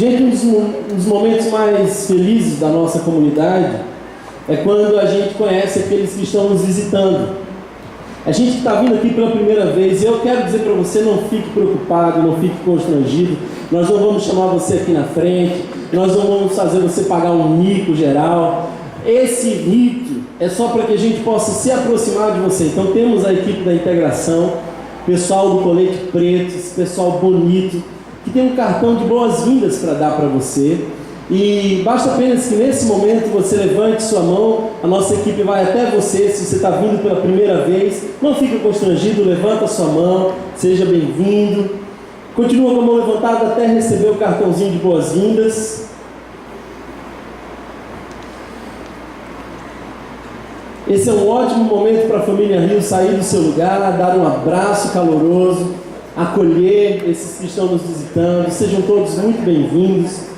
Gente, um dos momentos mais felizes da nossa comunidade é quando a gente conhece aqueles que estão nos visitando. A gente está vindo aqui pela primeira vez e eu quero dizer para você, não fique preocupado, não fique constrangido. Nós não vamos chamar você aqui na frente, nós não vamos fazer você pagar um mico geral. Esse rito é só para que a gente possa se aproximar de você. Então temos a equipe da integração, pessoal do colete preto, esse pessoal bonito, que tem um cartão de boas-vindas para dar para você. E basta apenas que nesse momento você levante sua mão, a nossa equipe vai até você. Se você está vindo pela primeira vez, não fique constrangido, levanta sua mão, seja bem-vindo. Continua com a mão levantada até receber o cartãozinho de boas-vindas. Esse é um ótimo momento para a família Rio sair do seu lugar, dar um abraço caloroso, acolher esses que estão nos visitando. Sejam todos muito bem-vindos.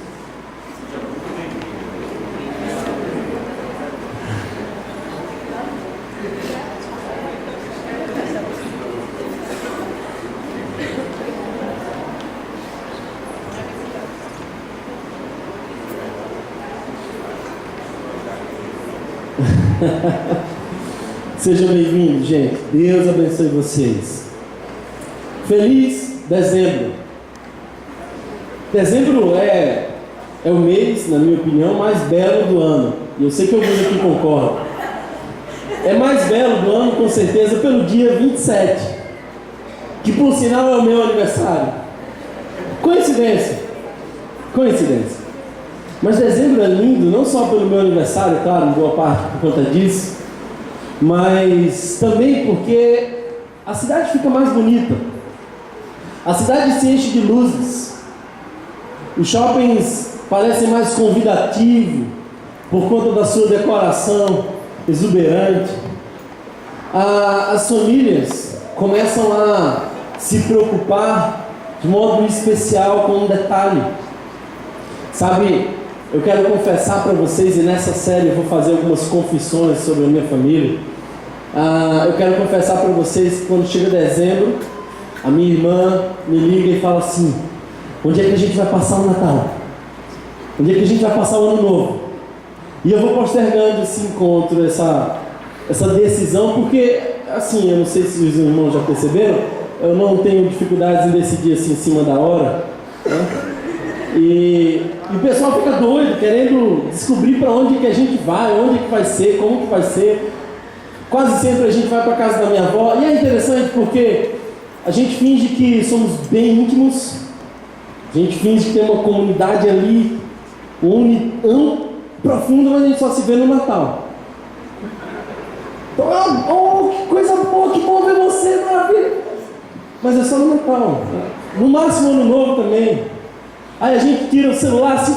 Sejam bem-vindos, gente. Deus abençoe vocês. Feliz dezembro. Dezembro é o mês, na minha opinião, mais belo do ano. E eu sei que alguns aqui concordam. É mais belo do ano, com certeza, pelo dia 27, que por sinal é o meu aniversário. Coincidência. Coincidência. Mas dezembro é lindo, não só pelo meu aniversário, claro, em boa parte por conta disso, mas também porque a cidade fica mais bonita. A cidade se enche de luzes. Os shoppings parecem mais convidativos por conta da sua decoração exuberante. As famílias começam a se preocupar de modo especial com um detalhe. Sabe, eu quero confessar para vocês, e nessa série eu vou fazer algumas confissões sobre a minha família. Eu quero confessar para vocês que quando chega dezembro, a minha irmã me liga e fala assim: onde é que a gente vai passar o Natal? Onde é que a gente vai passar o Ano Novo? E eu vou postergando esse encontro, essa decisão, porque, assim, eu não sei se os irmãos já perceberam, eu não tenho dificuldades em decidir assim em cima da hora, né? E o pessoal fica doido, querendo descobrir para onde que a gente vai, onde que vai ser, como que vai ser. Quase sempre a gente vai para a casa da minha avó, e é interessante porque a gente finge que somos bem íntimos, a gente finge que tem uma comunidade ali, profunda, mas a gente só se vê no Natal. Então, que coisa boa, que bom ver você, maravilha! Mas é só no Natal, no máximo Ano Novo também. Aí a gente tira o celular assim,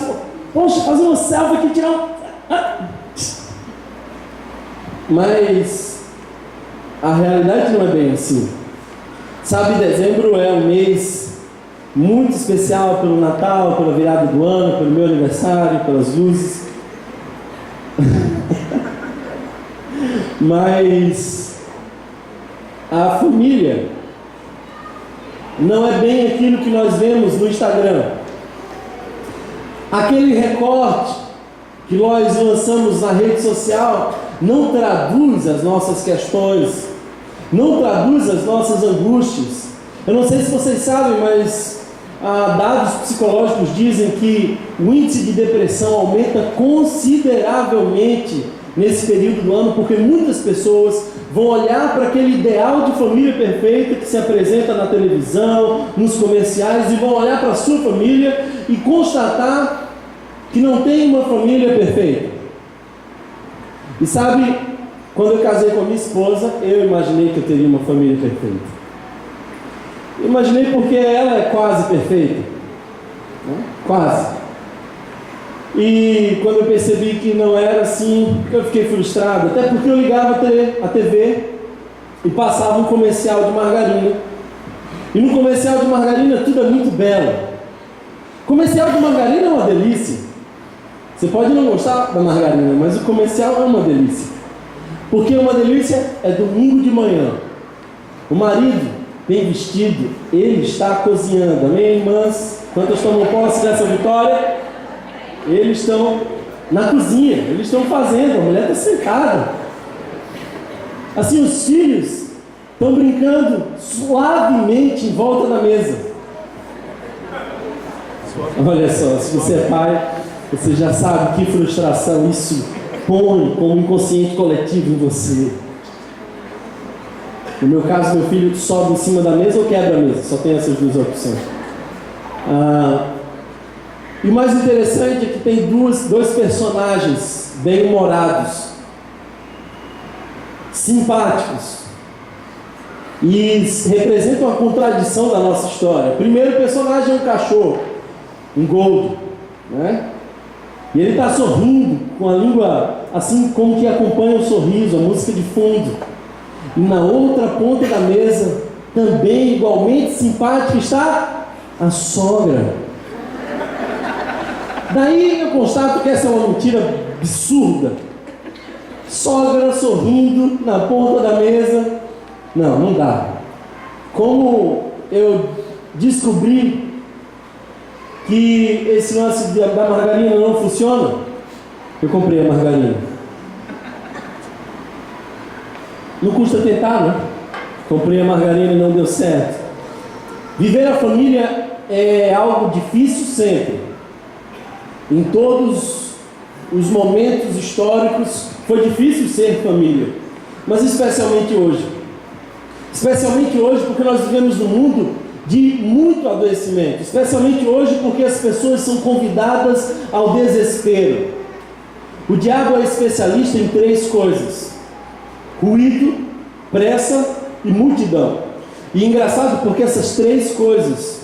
poxa, fazer uma selfie aqui, tirar um... Mas a realidade não é bem assim. Sabe, dezembro é um mês muito especial pelo Natal, pela virada do ano, pelo meu aniversário, pelas luzes. Mas a família não é bem aquilo que nós vemos no Instagram. Aquele recorte que nós lançamos na rede social não traduz as nossas questões, não traduz as nossas angústias. Eu não sei se vocês sabem, mas dados psicológicos dizem que o índice de depressão aumenta consideravelmente nesse período do ano, porque muitas pessoas vão olhar para aquele ideal de família perfeita que se apresenta na televisão, nos comerciais, e vão olhar para a sua família e constatar que não tem uma família perfeita. E sabe, quando eu casei com a minha esposa, eu imaginei que eu teria uma família perfeita. Imaginei porque ela é quase perfeita, né? Quase. E quando eu percebi que não era assim, eu fiquei frustrado, até porque eu ligava a TV e passava um comercial de margarina. E no comercial de margarina tudo é muito belo. Comercial de margarina é uma delícia. Você pode não gostar da margarina, mas o comercial é uma delícia. Porque uma delícia é domingo de manhã. O marido bem vestido, ele está cozinhando. Amém, irmãs? Quantas tomam posse dessa vitória? Eles estão na cozinha, eles estão fazendo, a mulher está sentada. Assim, os filhos estão brincando suavemente em volta da mesa. Olha só, se você é pai, você já sabe que frustração isso põe como inconsciente coletivo em você. No meu caso, meu filho sobe em cima da mesa ou quebra a mesa? Só tem essas duas opções. E o mais interessante é que tem dois personagens bem-humorados, simpáticos, e representam a contradição da nossa história. O primeiro personagem é um cachorro, um goldo, né? E ele está sorrindo com a língua assim como que acompanha o sorriso, a música de fundo. E na outra ponta da mesa, também igualmente simpática, está a sogra. Daí eu constato que essa é uma mentira absurda. Sogra sorrindo na ponta da mesa. Não dá. Como eu descobri que esse lance da margarina não funciona, eu comprei a margarina. Não custa tentar, né? Comprei a margarina e não deu certo. Viver a família é algo difícil sempre. Em todos os momentos históricos foi difícil ser família, mas especialmente hoje. Especialmente hoje porque nós vivemos num mundo de muito adoecimento. Especialmente hoje porque as pessoas são convidadas ao desespero. O diabo é especialista em 3 coisas: ruído, pressa e multidão. E é engraçado porque essas 3 coisas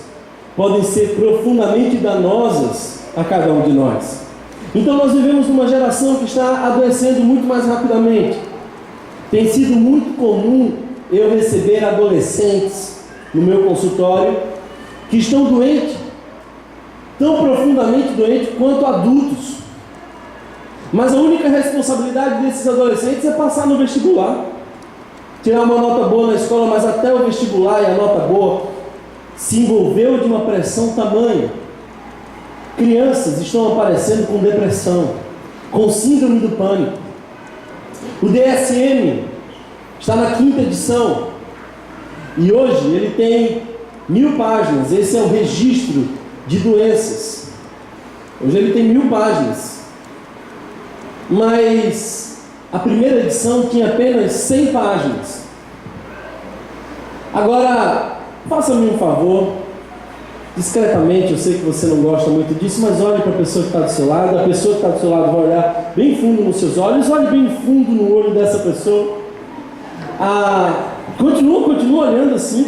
podem ser profundamente danosas a cada um de nós. Então nós vivemos numa geração que está adoecendo muito mais rapidamente. Tem sido muito comum eu receber adolescentes no meu consultório que estão doentes, tão profundamente doentes quanto adultos. Mas a única responsabilidade desses adolescentes é passar no vestibular, tirar uma nota boa na escola, mas até o vestibular e a nota boa se envolveu de uma pressão tamanha. Crianças estão aparecendo com depressão, com síndrome do pânico. O DSM está na 5ª edição e hoje ele tem 1000 páginas. Esse é o registro de doenças. Hoje ele tem 1000 páginas, mas a primeira edição tinha apenas 100 páginas. Agora, faça-me um favor, discretamente, eu sei que você não gosta muito disso, mas olhe para a pessoa que está do seu lado. A pessoa que está do seu lado vai olhar bem fundo nos seus olhos, olhe bem fundo no olho dessa pessoa. Continua olhando assim,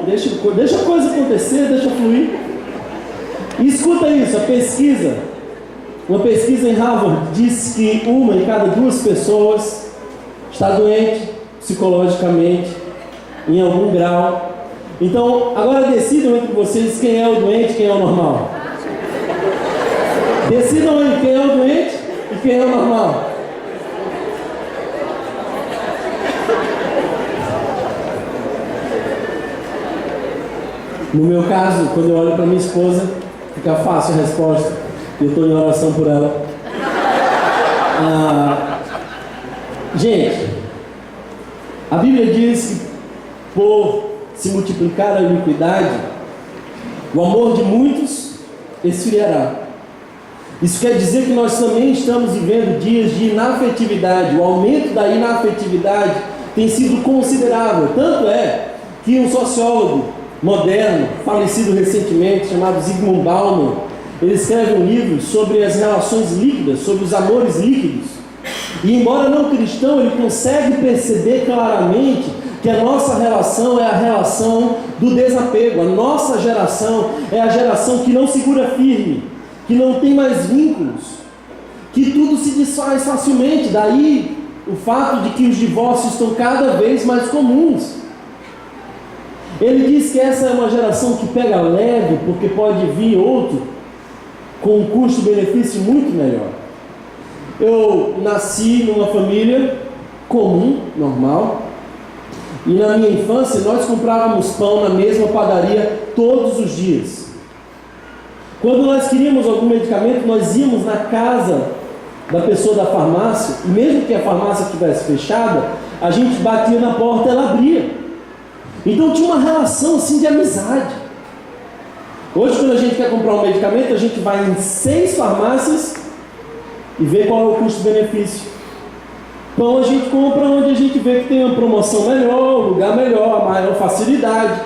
deixa a coisa acontecer, deixa fluir. E escuta isso, uma pesquisa em Harvard diz que 1 em cada 2 pessoas está doente psicologicamente, em algum grau. Então, agora decidam entre vocês quem é o doente e quem é o normal. Decidam aí quem é o doente e quem é o normal. No meu caso, quando eu olho para minha esposa, fica fácil a resposta. Eu estou em oração por ela. Gente, a Bíblia diz que por se multiplicar a iniquidade, o amor de muitos esfriará. Isso quer dizer que nós também estamos vivendo dias de inafetividade. O aumento da inafetividade tem sido considerável. Tanto é que um sociólogo moderno, falecido recentemente, chamado Zygmunt Bauman, ele escreve um livro sobre as relações líquidas, sobre os amores líquidos. E embora não cristão, ele consegue perceber claramente que a nossa relação é a relação do desapego. A nossa geração é a geração que não segura firme, que não tem mais vínculos, que tudo se desfaz facilmente. Daí o fato de que os divórcios estão cada vez mais comuns. Ele diz que essa é uma geração que pega leve, porque pode vir outro com um custo-benefício muito melhor. Eu nasci numa família comum, normal. E na minha infância, nós comprávamos pão na mesma padaria todos os dias. Quando nós queríamos algum medicamento, nós íamos na casa da pessoa da farmácia, e mesmo que a farmácia estivesse fechada, a gente batia na porta e ela abria. Então tinha uma relação assim de amizade. Hoje, quando a gente quer comprar um medicamento, a gente vai em 6 farmácias e vê qual é o custo-benefício. Pão a gente compra onde a gente vê que tem uma promoção melhor, um lugar melhor, maior facilidade.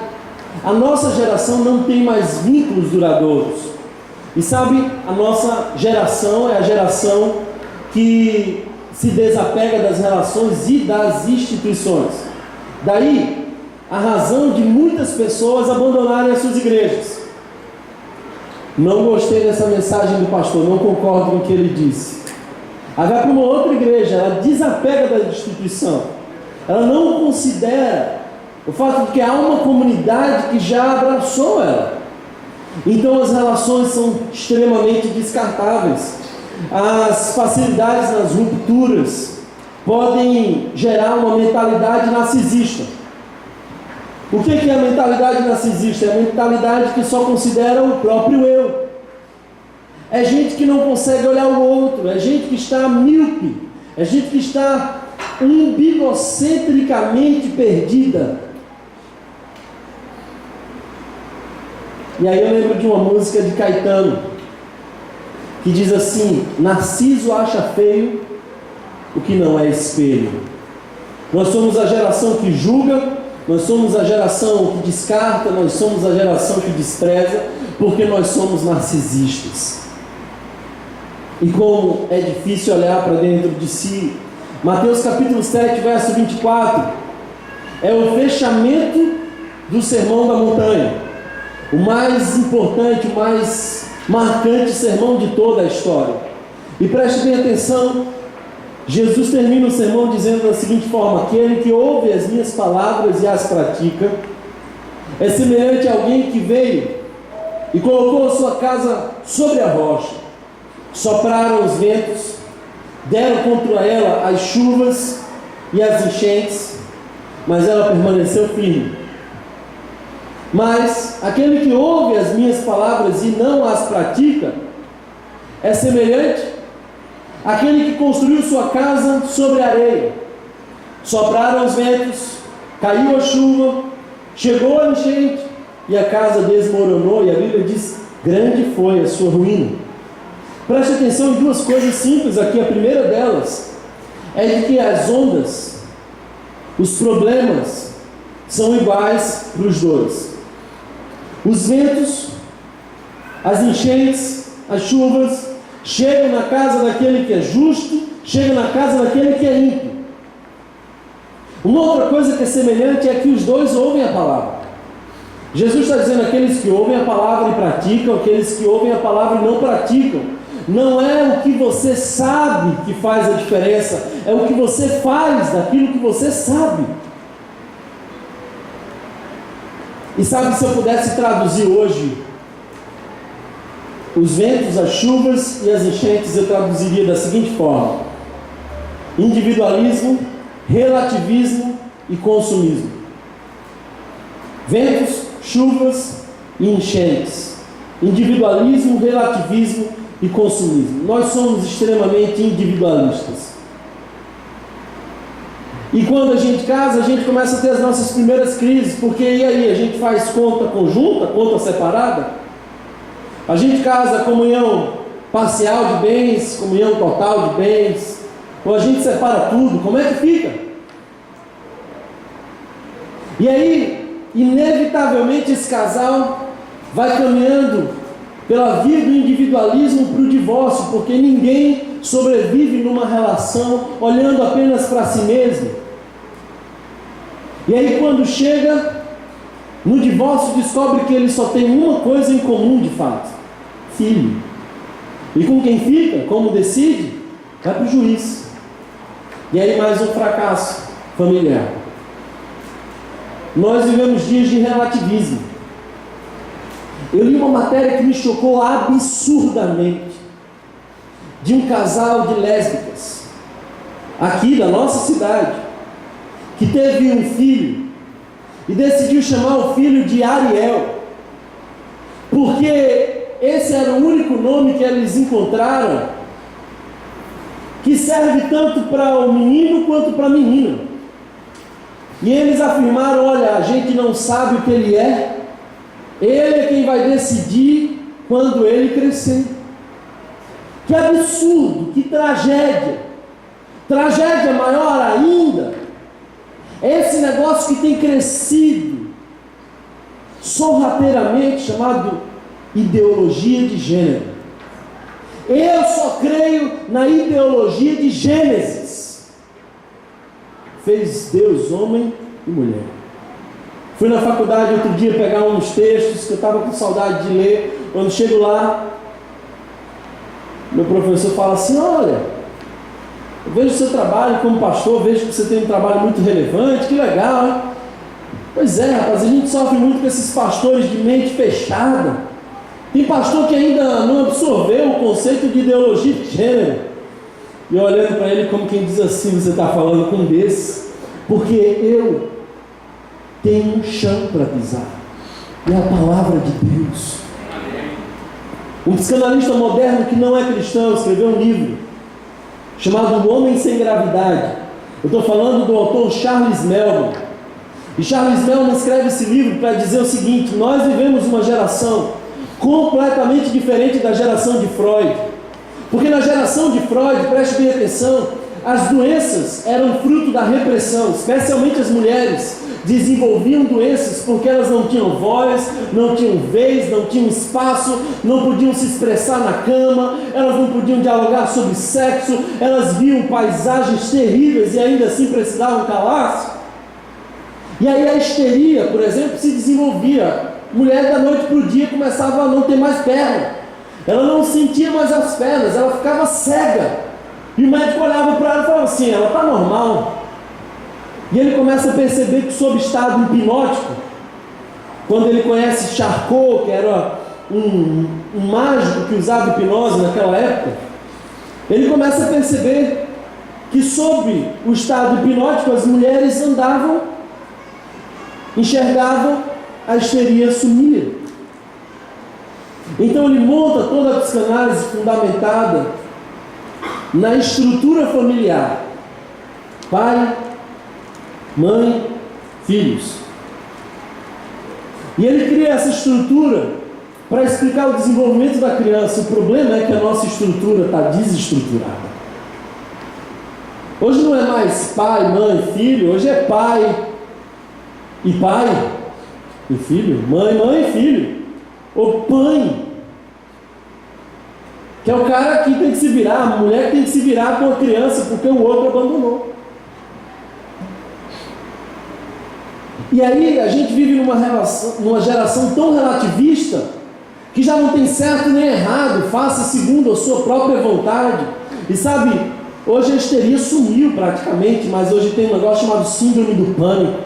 A nossa geração não tem mais vínculos duradouros. E sabe, a nossa geração é a geração que se desapega das relações e das instituições. Daí, a razão de muitas pessoas abandonarem as suas igrejas. Não gostei dessa mensagem do pastor, não concordo com o que ele disse. Ela vai para uma outra igreja, ela desapega da instituição. Ela não considera o fato de que há uma comunidade que já abraçou ela. Então as relações são extremamente descartáveis. As facilidades nas rupturas podem gerar uma mentalidade narcisista. O que é a mentalidade narcisista? É a mentalidade que só considera o próprio eu. É gente que não consegue olhar o outro, é gente que está míope, é gente que está umbigocentricamente perdida. E aí eu lembro de uma música de Caetano, que diz assim: Narciso acha feio o que não é espelho. Nós somos a geração que julga, nós somos a geração que descarta, nós somos a geração que despreza, porque nós somos narcisistas. E como é difícil olhar para dentro de si. Mateus capítulo 7, verso 24, é o fechamento do Sermão da Montanha, o mais importante, o mais marcante sermão de toda a história. E preste bem atenção, Jesus termina o sermão dizendo da seguinte forma: aquele que ouve as minhas palavras e as pratica é semelhante a alguém que veio e colocou a sua casa sobre a rocha. Sopraram os ventos, deram contra ela as chuvas e as enchentes, mas ela permaneceu firme. Mas aquele que ouve as minhas palavras e não as pratica é semelhante àquele que construiu sua casa sobre a areia. Sopraram os ventos, caiu a chuva, chegou a enchente e a casa desmoronou, e a Bíblia diz: grande foi a sua ruína. Preste atenção em duas coisas simples aqui. A primeira delas é de que as ondas, os problemas, são iguais para os dois. Os ventos, as enchentes, as chuvas, chegam na casa daquele que é justo, chegam na casa daquele que é ímpio. Uma outra coisa que é semelhante é que os dois ouvem a palavra. Jesus está dizendo: aqueles que ouvem a palavra e praticam, aqueles que ouvem a palavra e não praticam. Não é o que você sabe que faz a diferença, é o que você faz daquilo que você sabe. E sabe, se eu pudesse traduzir hoje os ventos, as chuvas e as enchentes, eu traduziria da seguinte forma: individualismo, relativismo e consumismo. Ventos, chuvas e enchentes. Individualismo, relativismo e consumismo. Nós somos extremamente individualistas. E quando a gente casa, a gente começa a ter as nossas primeiras crises, porque e aí? A gente faz conta conjunta, conta separada? A gente casa comunhão parcial de bens, comunhão total de bens, ou a gente separa tudo? Como é que fica? E aí, inevitavelmente, esse casal vai caminhando pela via do individualismo para o divórcio, porque ninguém sobrevive numa relação olhando apenas para si mesmo. E aí, quando chega no divórcio, descobre que ele só tem uma coisa em comum de fato: filho. E com quem fica, como decide, vai para o juiz. E aí mais um fracasso familiar. Nós vivemos dias de relativismo. Eu li uma matéria que me chocou absurdamente, de um casal de lésbicas aqui da nossa cidade, que teve um filho e decidiu chamar o filho de Ariel, porque esse era o único nome que eles encontraram que serve tanto para o menino quanto para a menina. E eles afirmaram: olha, a gente não sabe o que ele é quem vai decidir quando ele crescer. Que absurdo, que tragédia. Tragédia maior ainda é esse negócio que tem crescido sorrateiramente, chamado ideologia de gênero. Eu só creio na ideologia de Gênesis. Fez Deus homem e mulher. Fui na faculdade outro dia pegar uns textos que eu estava com saudade de ler. Quando chego lá, meu professor fala assim: olha, eu vejo o seu trabalho como pastor, vejo que você tem um trabalho muito relevante, que legal, hein? Pois é, rapaz, a gente sofre muito com esses pastores de mente fechada. Tem pastor que ainda não absorveu o conceito de ideologia de gênero. E eu olhando para ele como quem diz assim: você está falando com um desses? Porque eu tenho um chão para pisar, e é a palavra de Deus. Um psicanalista moderno que não é cristão escreveu um livro chamado O Homem Sem Gravidade. Eu estou falando do autor Charles Melvin. E Charles Melvin escreve esse livro para dizer o seguinte: nós vivemos uma geração completamente diferente da geração de Freud. Porque na geração de Freud, preste bem atenção, as doenças eram fruto da repressão. Especialmente as mulheres desenvolviam doenças porque elas não tinham voz, não tinham vez, não tinham espaço, não podiam se expressar na cama, elas não podiam dialogar sobre sexo, elas viam paisagens terríveis e ainda assim precisavam calar-se. E aí a histeria, por exemplo, se desenvolvia. Mulher da noite para o dia começava a não ter mais perna, ela não sentia mais as pernas, ela ficava cega, e o médico olhava para ela e falava assim: ela está normal. E ele começa a perceber que, sob estado hipnótico, quando ele conhece Charcot, que era um mágico que usava hipnose naquela época, ele começa a perceber que, sob o estado hipnótico, as mulheres andavam, enxergavam, a histeria sumia. Então ele monta toda a psicanálise fundamentada na estrutura familiar: pai, mãe, filhos. E ele cria essa estrutura para explicar o desenvolvimento da criança. O problema é que a nossa estrutura está desestruturada. Hoje não é mais pai, mãe, filho. Hoje é pai e pai e filho, mãe e filho, ou pai, que é o cara que tem que se virar, a mulher que tem que se virar com a criança porque o outro abandonou. E aí a gente vive numa geração tão relativista que já não tem certo nem errado, faça segundo a sua própria vontade. E sabe, hoje a histeria sumiu praticamente, mas hoje tem um negócio chamado síndrome do pânico.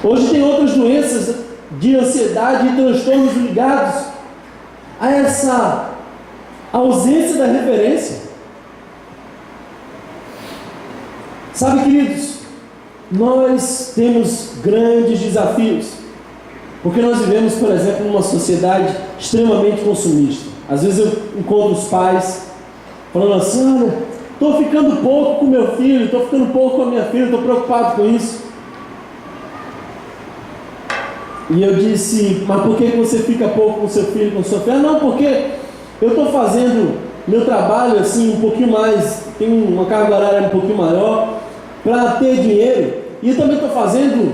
Hoje tem outras doenças de ansiedade e transtornos ligados a essa ausência da referência. Sabe, queridos, nós temos grandes desafios, porque nós vivemos, por exemplo, numa sociedade extremamente consumista. Às vezes eu encontro os pais falando assim: olha, estou ficando pouco com meu filho, estou ficando pouco com a minha filha, estou preocupado com isso. E eu disse: mas por que você fica pouco com seu filho, com sua filha? Não, porque eu estou fazendo meu trabalho assim um pouquinho mais, tem uma carga horária um pouquinho maior, para ter dinheiro. E eu também estou fazendo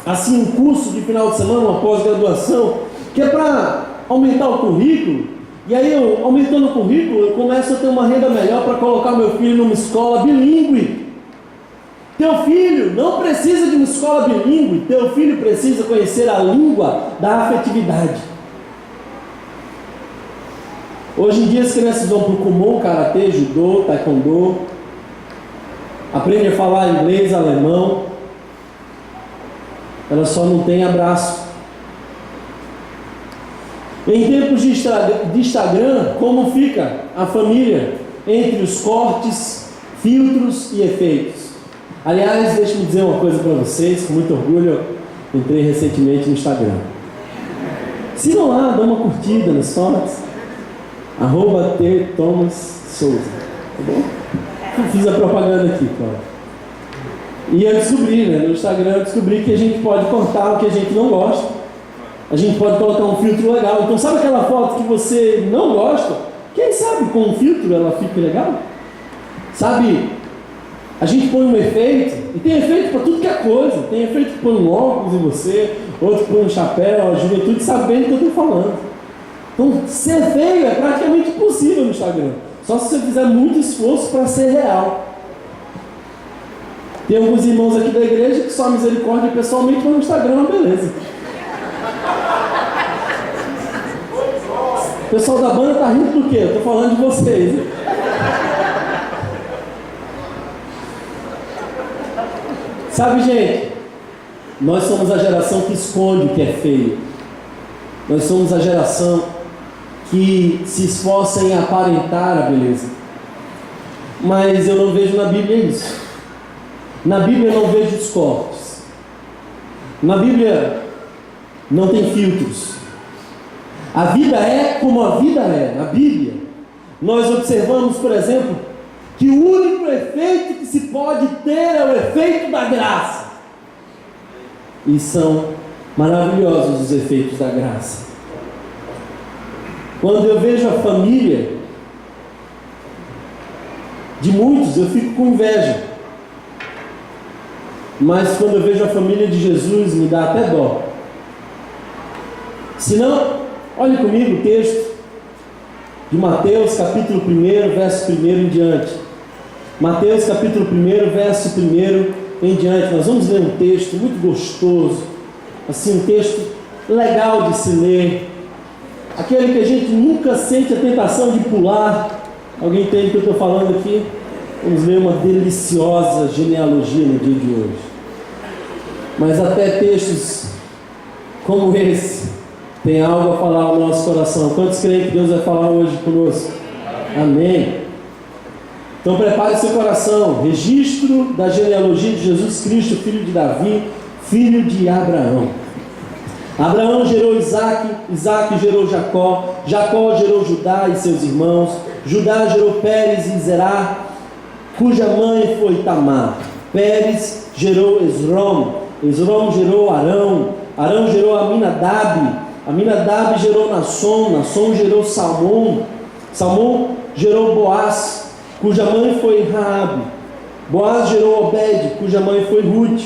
assim um curso de final de semana, uma pós-graduação, que é para aumentar o currículo. E aí eu, aumentando o currículo, eu começo a ter uma renda melhor para colocar meu filho numa escola bilíngue. Teu filho não precisa de uma escola bilíngue, teu filho precisa conhecer a língua da afetividade. Hoje em dia as crianças vão para o Kumon, Karatê, Judô, Taekwondo, aprendem a falar inglês, alemão, elas só não têm abraço. Em tempos de Instagram, como fica a família entre os cortes, filtros e efeitos? Aliás, deixa-me dizer uma coisa para vocês, com muito orgulho, eu entrei recentemente no Instagram. Sigam lá, dá uma curtida nas fotos, @TThomasSouza, tá bom? Eu fiz a propaganda aqui, claro. E eu descobri, no Instagram eu descobri que a gente pode cortar o que a gente não gosta. A gente pode colocar um filtro legal. Então sabe aquela foto que você não gosta? Quem sabe com um filtro ela fica legal? Sabe, a gente põe um efeito, e tem efeito para tudo que é coisa. Tem efeito que põe um óculos em você, outro que põe um chapéu, a juventude sabe bem do que eu estou falando. Então ser feio é praticamente impossível no Instagram. Só se você fizer muito esforço para ser real. Tem alguns irmãos aqui da igreja que só misericórdia pessoalmente vão no Instagram, beleza. O pessoal da banda tá rindo do quê? Eu tô falando de vocês. Né? Sabe, gente, nós somos a geração que esconde o que é feio. Nós somos a geração que se esforça em aparentar a beleza. Mas eu não vejo na Bíblia isso. Na Bíblia eu não vejo os cortes. Na Bíblia não tem filtros. A vida é como a vida é. Na Bíblia nós observamos, por exemplo, que o único efeito que se pode ter é o efeito da graça. E são maravilhosos os efeitos da graça. Quando eu vejo a família de muitos, eu fico com inveja. Mas quando eu vejo a família de Jesus, me dá até dó. Se não, olhe comigo o texto de Mateus capítulo 1, verso 1 em diante. Mateus capítulo 1, verso 1 em diante. Nós vamos ler um texto muito gostoso, assim, um texto legal de se ler, aquele que a gente nunca sente a tentação de pular. Alguém entende o que eu estou falando aqui? Vamos ler uma deliciosa genealogia no dia de hoje. Mas até textos como esse tem algo a falar ao nosso coração. Quantos creem que Deus vai falar hoje conosco? Amém. Então prepare seu coração. Registro da genealogia de Jesus Cristo, filho de Davi, filho de Abraão. Abraão gerou Isaque, Isaque gerou Jacó, Jacó gerou Judá e seus irmãos, Judá gerou Pérez e Zerá, cuja mãe foi Tamar. Pérez gerou Esrom, Esrom gerou Arão, Arão gerou Aminadab, Aminadab gerou Nasson, Nasson gerou Salmão, Salmão gerou Boaz, cuja mãe foi Raabe. Boaz gerou Obed, cuja mãe foi Ruth.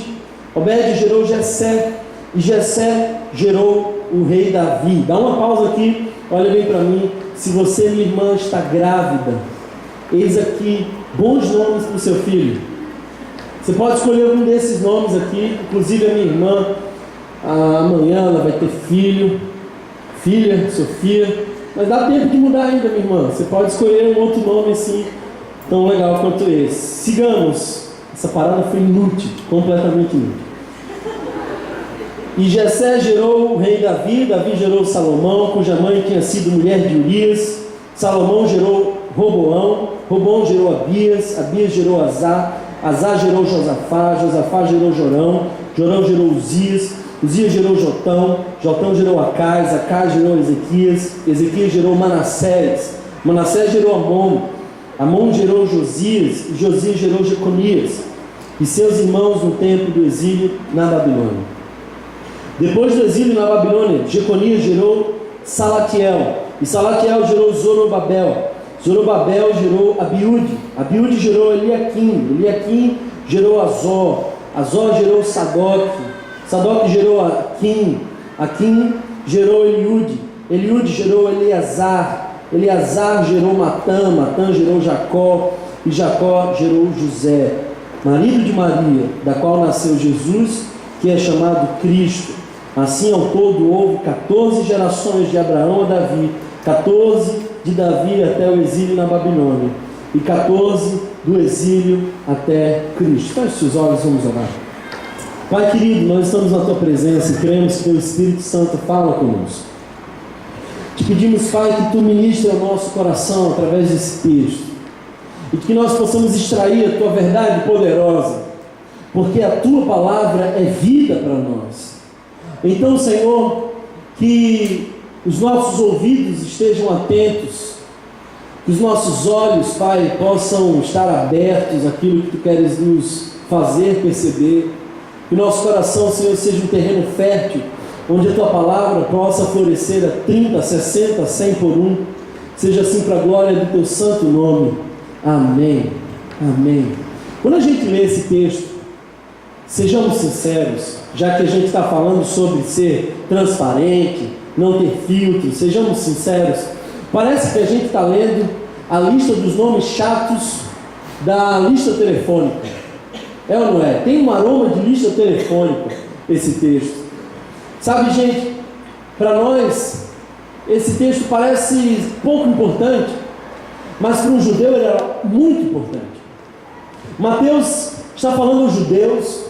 Obed gerou Jessé, e Jessé gerou o rei Davi. Dá uma pausa aqui, olha bem para mim. Se você, minha irmã, está grávida, eis aqui bons nomes para o seu filho. Você pode escolher um desses nomes aqui. Inclusive a minha irmã, amanhã ela vai ter filho, filha, Sofia. Mas dá tempo de mudar ainda, minha irmã. Você pode escolher um outro nome assim, tão legal quanto esse. Sigamos. Essa parada foi inútil, completamente inútil. E Jessé gerou o rei Davi, Davi gerou Salomão, cuja mãe tinha sido mulher de Urias. Salomão gerou Roboão, Roboão gerou Abias, Abias gerou Azá, Azá gerou Josafá, Josafá gerou Jorão, Jorão gerou Uzias, Uzias gerou Jotão, Jotão gerou Acais, Acais gerou Ezequias, Ezequias gerou Manassés, Manassés gerou Amon, Amon gerou Josias, e Josias gerou Jeconias, e seus irmãos no tempo do exílio na Babilônia. Depois do exílio na Babilônia, Jeconias gerou Salatiel, e Salatiel gerou Zorobabel, Zorobabel gerou Abiúde, Abiúde gerou Eliaquim, Eliaquim gerou Azor, Azor gerou Sadoque, Sadoque gerou Aquim, Aquim gerou Eliúde, Eliúde gerou Eleazar, Eleazar gerou Matã, Matã gerou Jacó, e Jacó gerou José, marido de Maria, da qual nasceu Jesus, que é chamado Cristo. Assim ao todo houve 14 gerações de Abraão a Davi, 14 de Davi até o exílio na Babilônia, e 14 do exílio até Cristo. Feche seus olhos, vamos orar. Pai querido, nós estamos na Tua presença e cremos que o Espírito Santo fala conosco. Te pedimos, Pai, que Tu ministres ao nosso coração através desse texto, e que nós possamos extrair a Tua verdade poderosa, porque a Tua palavra é vida para nós. Então, Senhor, que os nossos ouvidos estejam atentos, que os nossos olhos, Pai, possam estar abertos àquilo que Tu queres nos fazer perceber, que o nosso coração, Senhor, seja um terreno fértil, onde a Tua palavra possa florescer a 30, 60, 100 por um, seja assim para a glória do Teu santo nome. Amém. Amém. Quando a gente lê esse texto, sejamos sinceros, já que a gente está falando sobre ser transparente, não ter filtro, sejamos sinceros, parece que a gente está lendo a lista dos nomes chatos da lista telefônica. É ou não é? Tem um aroma de lista telefônica esse texto. Sabe, gente, para nós, esse texto parece pouco importante, mas para um judeu ele era muito importante. Mateus está falando aos judeus,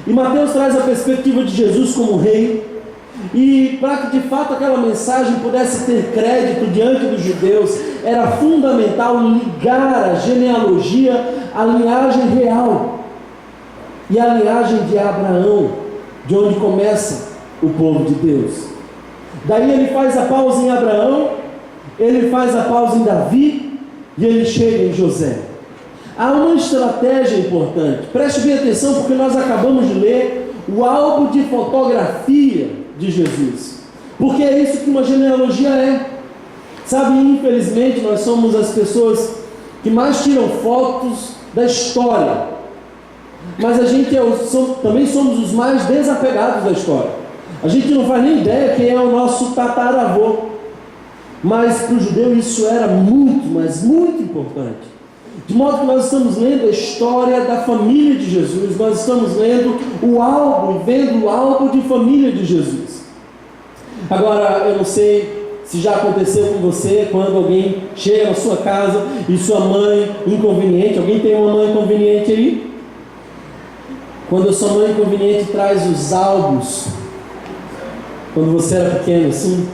e Mateus traz a perspectiva de Jesus como rei, e para que de fato aquela mensagem pudesse ter crédito diante dos judeus, era fundamental ligar a genealogia à linhagem real, e à linhagem de Abraão, de onde começa o povo de Deus. Daí ele faz a pausa em Abraão, ele faz a pausa em Davi, e ele chega em José. Há uma estratégia importante, preste bem atenção, porque nós acabamos de ler o álbum de fotografia de Jesus, porque é isso que uma genealogia é. Sabe, infelizmente nós somos as pessoas que mais tiram fotos da história, mas a gente também somos os mais desapegados da história. A gente não faz nem ideia quem é o nosso tataravô, mas para o judeu isso era muito, mas muito importante. De modo que nós estamos lendo a história da família de Jesus, nós estamos lendo o álbum, vendo o álbum de família de Jesus. Agora, eu não sei se já aconteceu com você, quando alguém chega na sua casa e sua mãe inconveniente, alguém tem uma mãe inconveniente aí? Quando a sua mãe inconveniente traz os álbuns, quando você era pequeno assim,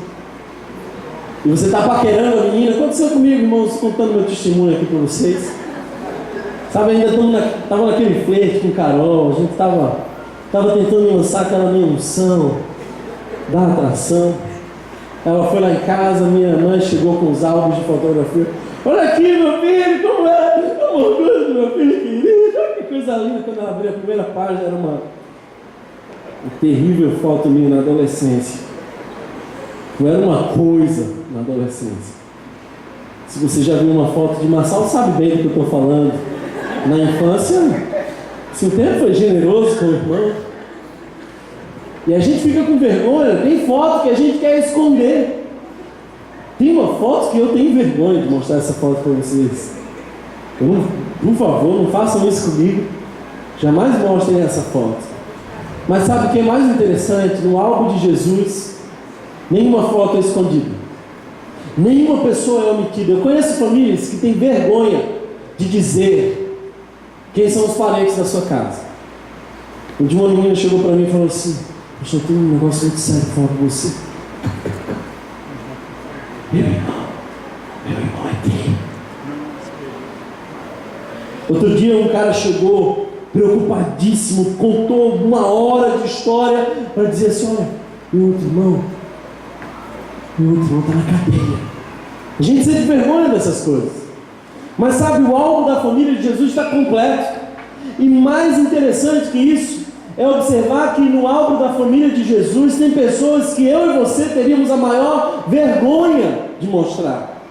e você está paquerando a menina. Aconteceu comigo, irmãos, contando meu testemunho aqui para vocês. Sabe, ainda estava naquele flerte com Carol, a gente estava tentando lançar aquela minha unção da atração. Ela foi lá em casa, minha mãe chegou com os álbuns de fotografia. Olha aqui, meu filho, como é? O orgulho do meu filho querido. Olha que coisa linda. Quando ela abriu a primeira página, era uma terrível foto minha na adolescência. Eu era uma coisa na adolescência. Se você já viu uma foto de Marçal, sabe bem do que eu estou falando. Na infância, se o tempo foi generoso com o irmão, e a gente fica com vergonha. Tem foto que a gente quer esconder. Tem uma foto que eu tenho vergonha de mostrar essa foto para vocês. Por favor, não façam isso comigo. Jamais mostrem essa foto. Mas sabe o que é mais interessante? No álbum de Jesus, nenhuma foto é escondida, nenhuma pessoa é omitida. Eu conheço famílias que têm vergonha de dizer quem são os parentes da sua casa. Um dia uma menina chegou para mim e falou assim: eu tenho um negócio muito sério para falar com você. Meu irmão é quem? Outro dia um cara chegou preocupadíssimo, contou 1 hora de história para dizer assim: olha, meu outro irmão está na cadeia. A gente sente vergonha dessas coisas. Mas sabe, o álbum da família de Jesus está completo. E mais interessante que isso é observar que no álbum da família de Jesus tem pessoas que eu e você teríamos a maior vergonha de mostrar.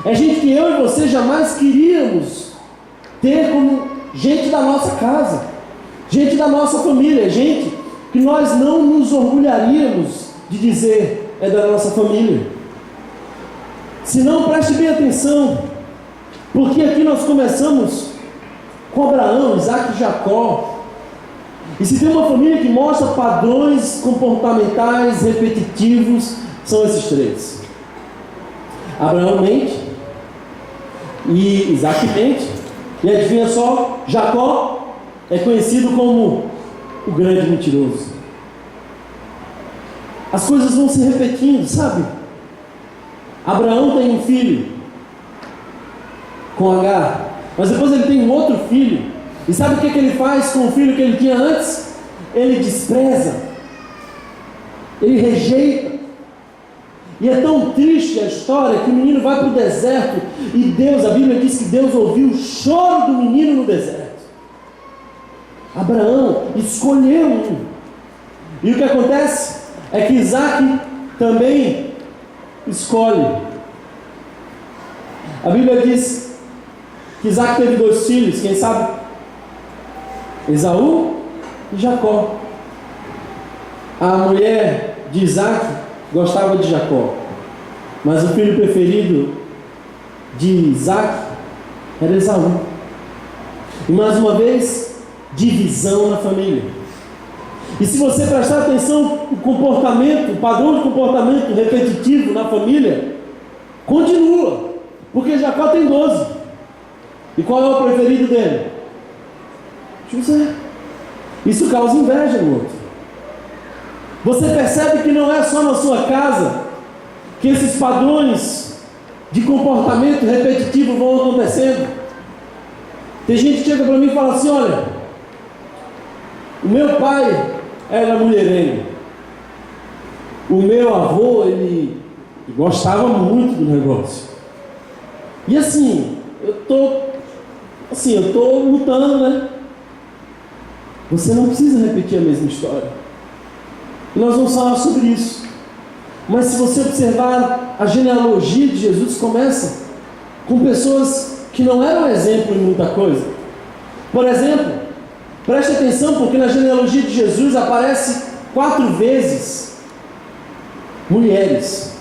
É gente que eu e você jamais queríamos ter como gente da nossa casa, gente da nossa família, gente que nós não nos orgulharíamos de dizer é da nossa família. Se não, preste bem atenção, porque aqui nós começamos com Abraão, Isaac e Jacó. E se tem uma família que mostra padrões comportamentais repetitivos, são esses 3. Abraão mente, e Isaac mente, e adivinha só, Jacó é conhecido como o grande mentiroso. As coisas vão se repetindo, sabe? Abraão tem um filho com Agar, mas depois ele tem um outro filho E sabe o que ele faz com o filho que ele tinha antes? Ele despreza, ele rejeita. E é tão triste a história que o menino vai para o deserto e Deus, a Bíblia diz que Deus ouviu o choro do menino no deserto. Abraão escolheu um. E o que acontece é que Isaac também escolhe. A Bíblia diz que Isaac teve 2 filhos, quem sabe? Esaú e Jacó. A mulher de Isaac gostava de Jacó, mas o filho preferido de Isaac era Esaú. E mais uma vez, divisão na família. E se você prestar atenção, o comportamento, o padrão de comportamento repetitivo na família continua, porque Jacó tem 12. E qual é o preferido dele? José. Isso causa inveja no outro. Você percebe que não é só na sua casa que esses padrões de comportamento repetitivo vão acontecendo. Tem gente que chega para mim e fala assim: olha, o meu pai era mulherengo, o meu avô, ele gostava muito do negócio. E assim, eu tô lutando, né? Você não precisa repetir a mesma história. E nós vamos falar sobre isso. Mas se você observar a genealogia de Jesus, começa com pessoas que não eram exemplo em muita coisa. Por exemplo, preste atenção, porque na genealogia de Jesus aparece 4 vezes mulheres.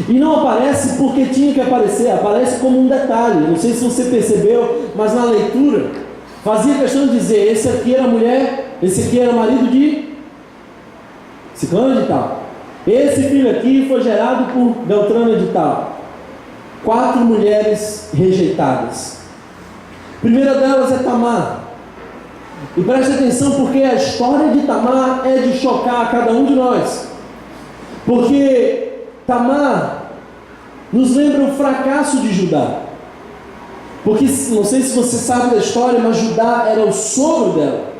E não aparece porque tinha que aparecer, aparece como um detalhe. Não sei se você percebeu, mas na leitura fazia questão de dizer: esse aqui era mulher, esse aqui era marido de ciclano de tal, esse filho aqui foi gerado por Beltrano de tal. 4 mulheres rejeitadas. A primeira delas é Tamar. E preste atenção, porque a história de Tamar é de chocar a cada um de nós. Porque Tamar nos lembra o fracasso de Judá. Porque, não sei se você sabe da história, mas Judá era o sogro dela.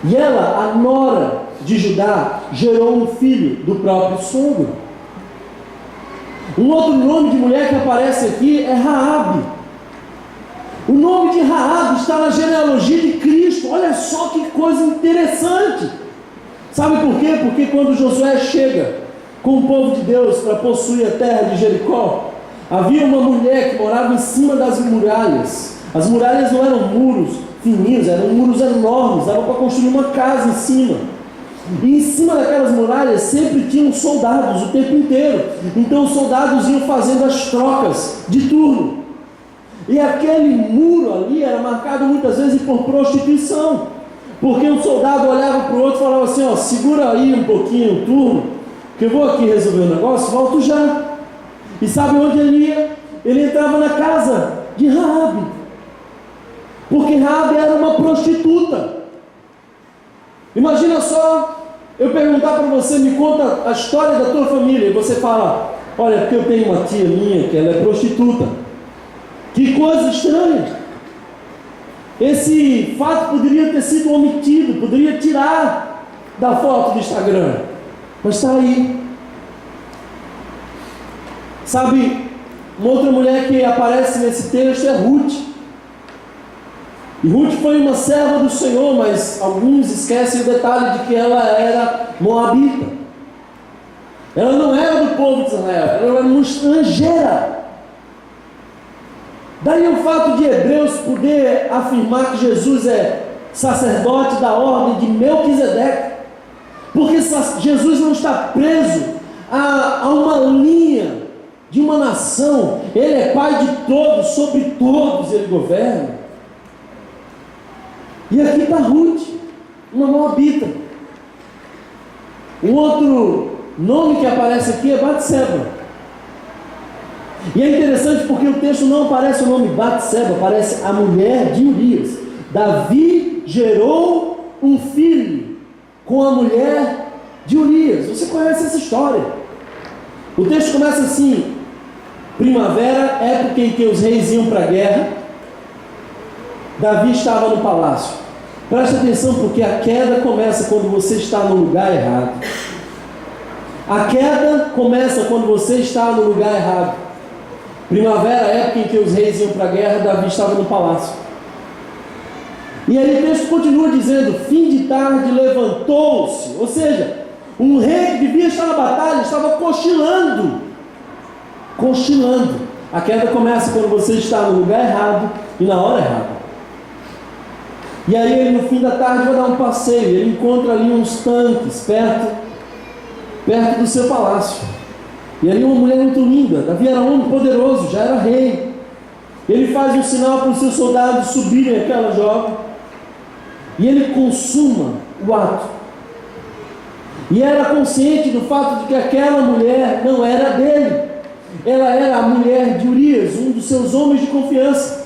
E ela, a nora de Judá, gerou um filho do próprio sogro. Um outro nome de mulher que aparece aqui é Raabe. O nome de Raabe está na genealogia de Cristo. Olha só que coisa interessante. Sabe por quê? Porque quando Josué chega com o povo de Deus para possuir a terra de Jericó, havia uma mulher que morava em cima das muralhas. As muralhas não eram muros fininhos, eram muros enormes, dava para construir uma casa em cima. E em cima daquelas muralhas sempre tinham soldados o tempo inteiro. Então os soldados iam fazendo as trocas de turno. E aquele muro ali era marcado muitas vezes por prostituição. Porque um soldado olhava para o outro e falava assim: ó, segura aí um pouquinho o turno, que eu vou aqui resolver o negócio, volto já. E sabe onde ele ia? Ele entrava na casa de Raabe. Porque Raabe era uma prostituta. Imagina só, eu perguntar para você: me conta a história da tua família. E você fala: olha, porque eu tenho uma tia minha que ela é prostituta. Que coisa estranha. Esse fato poderia ter sido omitido, poderia tirar da foto do Instagram, mas está aí. Sabe, uma outra mulher que aparece nesse texto é Ruth. E Ruth foi uma serva do Senhor, mas alguns esquecem o detalhe de que ela era moabita. Ela não era do povo de Israel, ela era uma estrangeira. Daí o fato de Hebreus poder afirmar que Jesus é sacerdote da ordem de Melquisedeque, porque Jesus não está preso a uma linha de uma nação. Ele é pai de todos, sobre todos ele governa. E aqui está Ruth, uma moabita. Um outro nome que aparece aqui é Batseba. E é interessante porque o texto não aparece o nome Batseba, aparece a mulher de Urias. Davi gerou um filho com a mulher de Urias. Você conhece essa história? O texto começa assim: primavera, época em que os reis iam para a guerra. Davi estava no palácio. Preste atenção, porque a queda começa quando você está no lugar errado. A queda começa quando você está no lugar errado. Primavera, época em que os reis iam para a guerra, Davi estava no palácio. E aí o texto continua dizendo: fim de tarde levantou-se. Ou seja, um rei que devia estar na batalha estava cochilando. Cochilando. A queda começa quando você está no lugar errado e na hora errada. E aí ele no fim da tarde vai dar um passeio. Ele encontra ali uns tanques perto do seu palácio. E ali uma mulher muito linda. Davi era um homem poderoso, já era rei. Ele faz um sinal para os seus soldados subirem aquela jovem. E ele consuma o ato. E era consciente do fato de que aquela mulher não era dele. Ela era a mulher de Urias, um dos seus homens de confiança.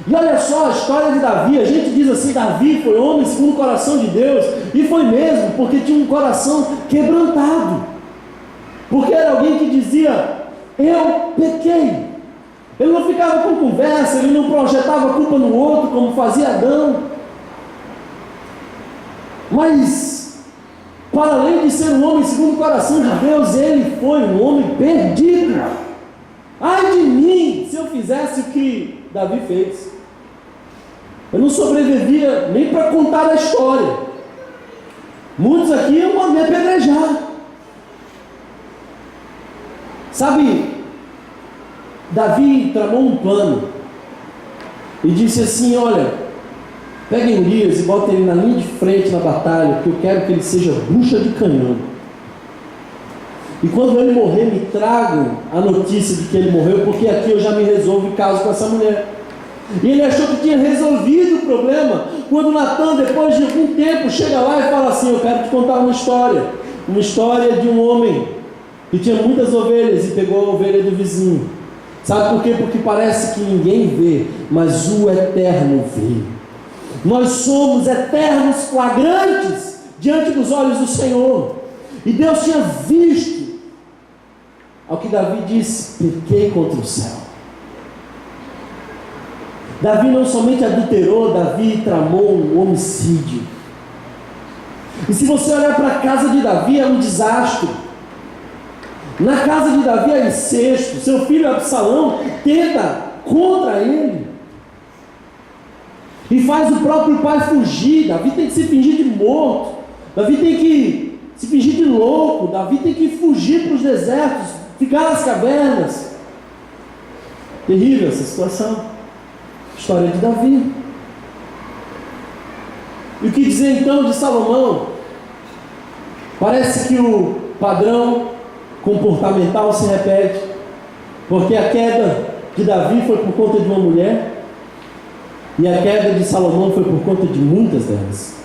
E olha só a história de Davi. A gente diz assim: Davi foi homem segundo o coração de Deus. E foi mesmo, porque tinha um coração quebrantado. Porque era alguém que dizia: eu pequei. Ele não ficava com conversa, ele não projetava a culpa no outro como fazia Adão. Mas, para além de ser um homem segundo o coração de Deus, ele foi um homem perdido. Ai de mim, se eu fizesse o que Davi fez. Eu não sobrevivia nem para contar a história. Muitos aqui iam me apedrejar. Sabe, Davi tramou um plano e disse assim: olha, peguem Urias e botem ele na linha de frente na batalha, porque eu quero que ele seja bucha de canhão. E quando ele morrer, me tragam a notícia de que ele morreu, porque aqui eu já me resolvo em caso com essa mulher. E ele achou que tinha resolvido o problema, quando Natan, depois de algum tempo, chega lá e fala assim: eu quero te contar uma história de um homem que tinha muitas ovelhas e pegou a ovelha do vizinho. Sabe por quê? Porque parece que ninguém vê, mas o Eterno vê. Nós somos eternos flagrantes diante dos olhos do Senhor. E Deus tinha visto, ao que Davi disse: pequei contra o céu. Davi não somente adulterou, Davi tramou um homicídio. E se você olhar para a casa de Davi, é um desastre. Na casa de Davi é incesto. Seu filho Absalão tenta contra ele e faz o próprio pai fugir. Davi tem que se fingir de morto, Davi tem que se fingir de louco, Davi tem que fugir para os desertos, ficar nas cavernas. Terrível essa situação. História de Davi. E o que dizer então de Salomão? Parece que o padrão comportamental se repete, porque a queda de Davi foi por conta de uma mulher, e a queda de Salomão foi por conta de muitas delas.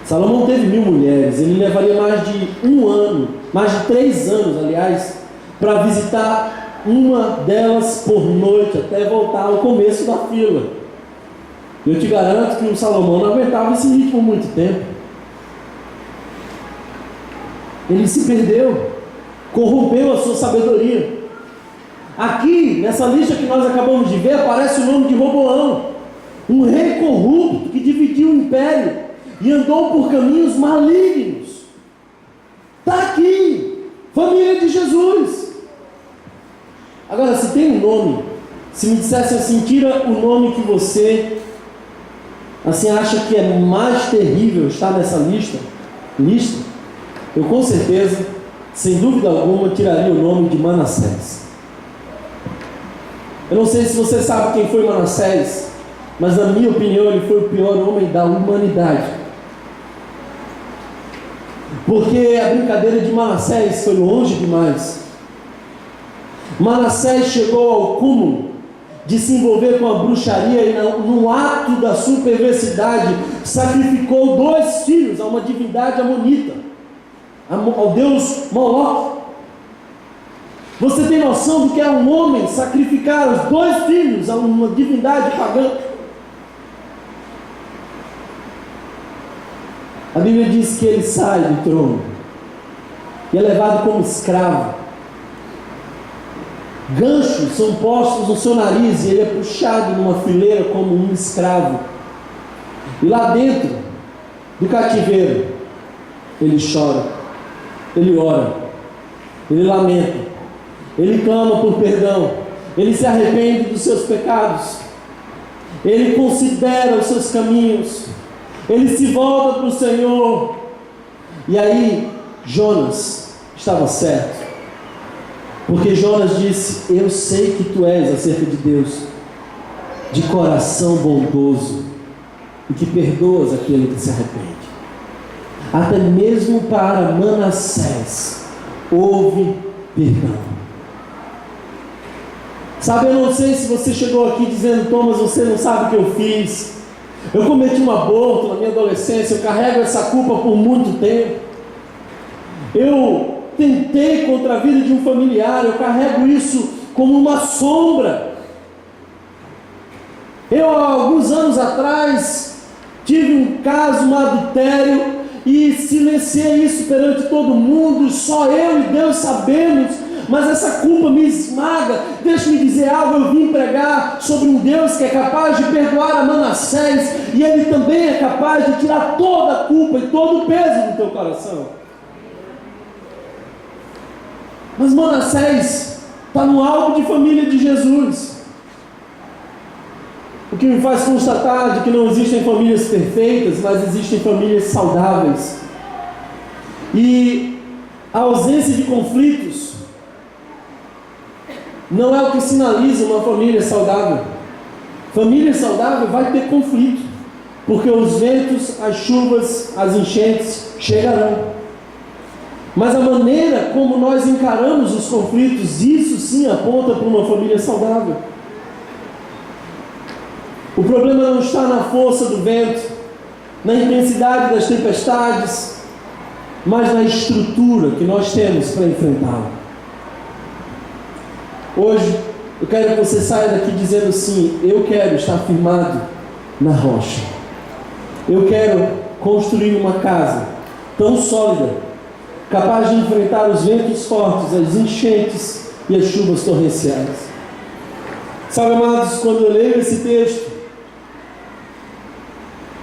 Salomão teve 1000 mulheres. Ele levaria mais de 1 ano, mais de 3 anos, aliás, para visitar uma delas por noite, até voltar ao começo da fila. Eu te garanto que o Salomão não aguentava esse ritmo muito tempo. Ele se perdeu, corrompeu a sua sabedoria. Aqui, nessa lista que nós acabamos de ver, aparece o nome de Roboão, um rei corrupto que dividiu o império e andou por caminhos malignos. Está aqui, família de Jesus. Agora, se tem um nome, se me dissesse assim: tira o nome que você assim acha que é mais terrível estar nessa lista, eu com certeza, sem dúvida alguma, tiraria o nome de Manassés. Eu não sei se você sabe quem foi Manassés, mas na minha opinião ele foi o pior homem da humanidade. Porque a brincadeira de Manassés foi longe demais. Manassés chegou ao cúmulo de se envolver com a bruxaria e no ato da sua perversidade sacrificou 2 filhos a uma divindade amonita, ao deus Moloque. Você tem noção do que é um homem sacrificar os 2 filhos a uma divindade pagã? A Bíblia diz que ele sai do trono e é levado como escravo. Ganchos são postos no seu nariz e ele é puxado numa fileira como um escravo. E lá dentro do cativeiro, ele chora, ele ora, ele lamenta, ele clama por perdão, ele se arrepende dos seus pecados, ele considera os seus caminhos, ele se volta para o Senhor. E aí Jonas estava certo, porque Jonas disse: eu sei que tu és acerca de Deus, de coração bondoso, e que perdoas aquele que se arrepende. Até mesmo para Manassés houve perdão. Sabe, eu não sei se você chegou aqui dizendo: Thomas, você não sabe o que eu fiz, eu cometi um aborto na minha adolescência, eu carrego essa culpa por muito tempo, eu tentei contra a vida de um familiar, eu carrego isso como uma sombra. Eu, há alguns anos atrás, tive um caso, um adultério, e silenciei isso perante todo mundo, só eu e Deus sabemos, mas essa culpa me esmaga. Deixa-me dizer algo: eu vim pregar sobre um Deus que é capaz de perdoar a Manassés, e Ele também é capaz de tirar toda a culpa e todo o peso do teu coração. Mas Manassés está no álbum de família de Jesus, o que me faz constatar de que não existem famílias perfeitas, mas existem famílias saudáveis. E a ausência de conflitos não é o que sinaliza uma família saudável. Família saudável vai ter conflito, porque os ventos, as chuvas, as enchentes chegarão. Mas a maneira como nós encaramos os conflitos, isso sim aponta para uma família saudável. O problema não está na força do vento, na intensidade das tempestades, mas na estrutura que nós temos para enfrentá-la. Hoje, eu quero que você saia daqui dizendo assim: eu quero estar firmado na rocha. Eu quero construir uma casa tão sólida, capaz de enfrentar os ventos fortes, as enchentes e as chuvas torrenciais. Sabe, amados, quando eu leio esse texto,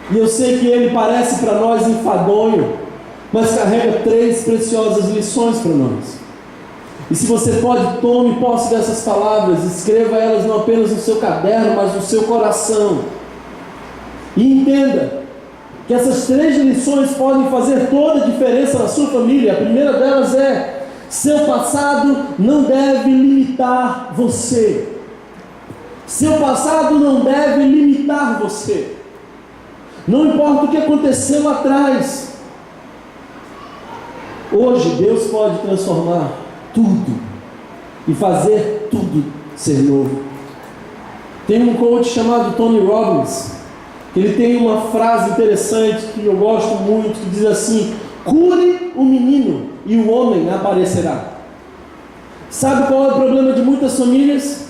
e eu sei que ele parece para nós enfadonho, mas carrega 3 preciosas lições para nós. E se você pode, tome posse dessas palavras, escreva elas não apenas no seu caderno, mas no seu coração. E entenda que essas 3 lições podem fazer toda a diferença na sua família. A primeira delas é: seu passado não deve limitar você. Seu passado não deve limitar você. Não importa o que aconteceu lá atrás, hoje Deus pode transformar tudo e fazer tudo ser novo. Tem um coach chamado Tony Robbins, que ele tem uma frase interessante que eu gosto muito, que diz assim: cure o menino e o homem aparecerá. Sabe qual é o problema de muitas famílias?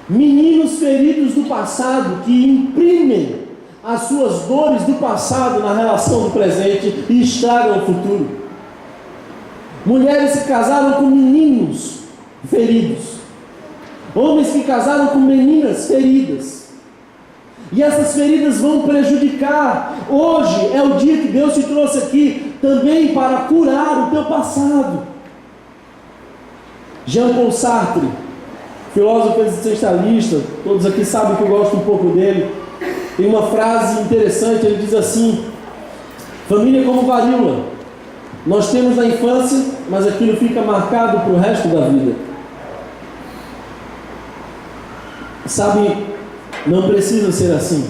Meninos feridos do passado que imprimem as suas dores do passado na relação do presente e estragam o futuro. Mulheres que casaram com meninos feridos, homens que casaram com meninas feridas, e essas feridas vão prejudicar. Hoje é o dia que Deus te trouxe aqui também para curar o teu passado. Jean-Paul Sartre, filósofo existencialista, todos aqui sabem que eu gosto um pouco dele, tem uma frase interessante. Ele diz assim: família é como varíola, nós temos na infância, mas aquilo fica marcado para o resto da vida. Sabe, não precisa ser assim.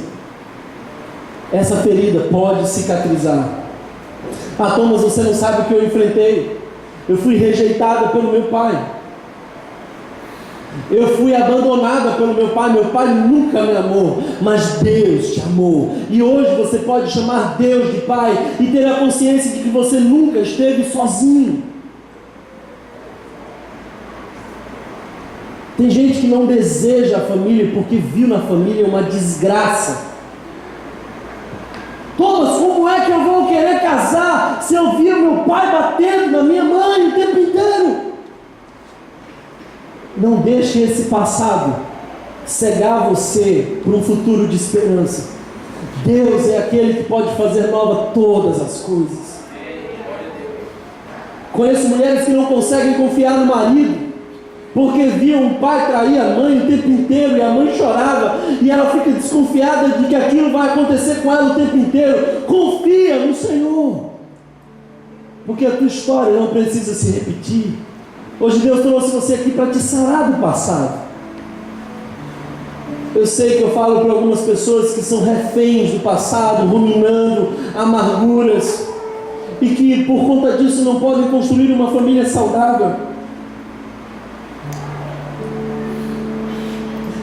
Essa ferida pode cicatrizar. Ah, Thomas, você não sabe o que eu enfrentei. Eu fui rejeitada pelo meu pai, eu fui abandonada pelo meu pai nunca me amou, mas Deus te amou. E hoje você pode chamar Deus de Pai e ter a consciência de que você nunca esteve sozinho. Tem gente que não deseja a família porque viu na família uma desgraça. Thomas, como é que eu vou querer casar se eu vi meu pai batendo na minha mãe o tempo inteiro? Não deixe esse passado cegar você para um futuro de esperança. Deus é aquele que pode fazer nova todas as coisas. Conheço mulheres que não conseguem confiar no marido, porque viam o pai trair a mãe o tempo inteiro, e a mãe chorava, e ela fica desconfiada de que aquilo vai acontecer com ela o tempo inteiro. Confia no Senhor, porque a tua história não precisa se repetir. Hoje Deus trouxe você aqui para te sarar do passado. Eu sei que eu falo para algumas pessoas que são reféns do passado, ruminando amarguras, e que por conta disso não podem construir uma família saudável.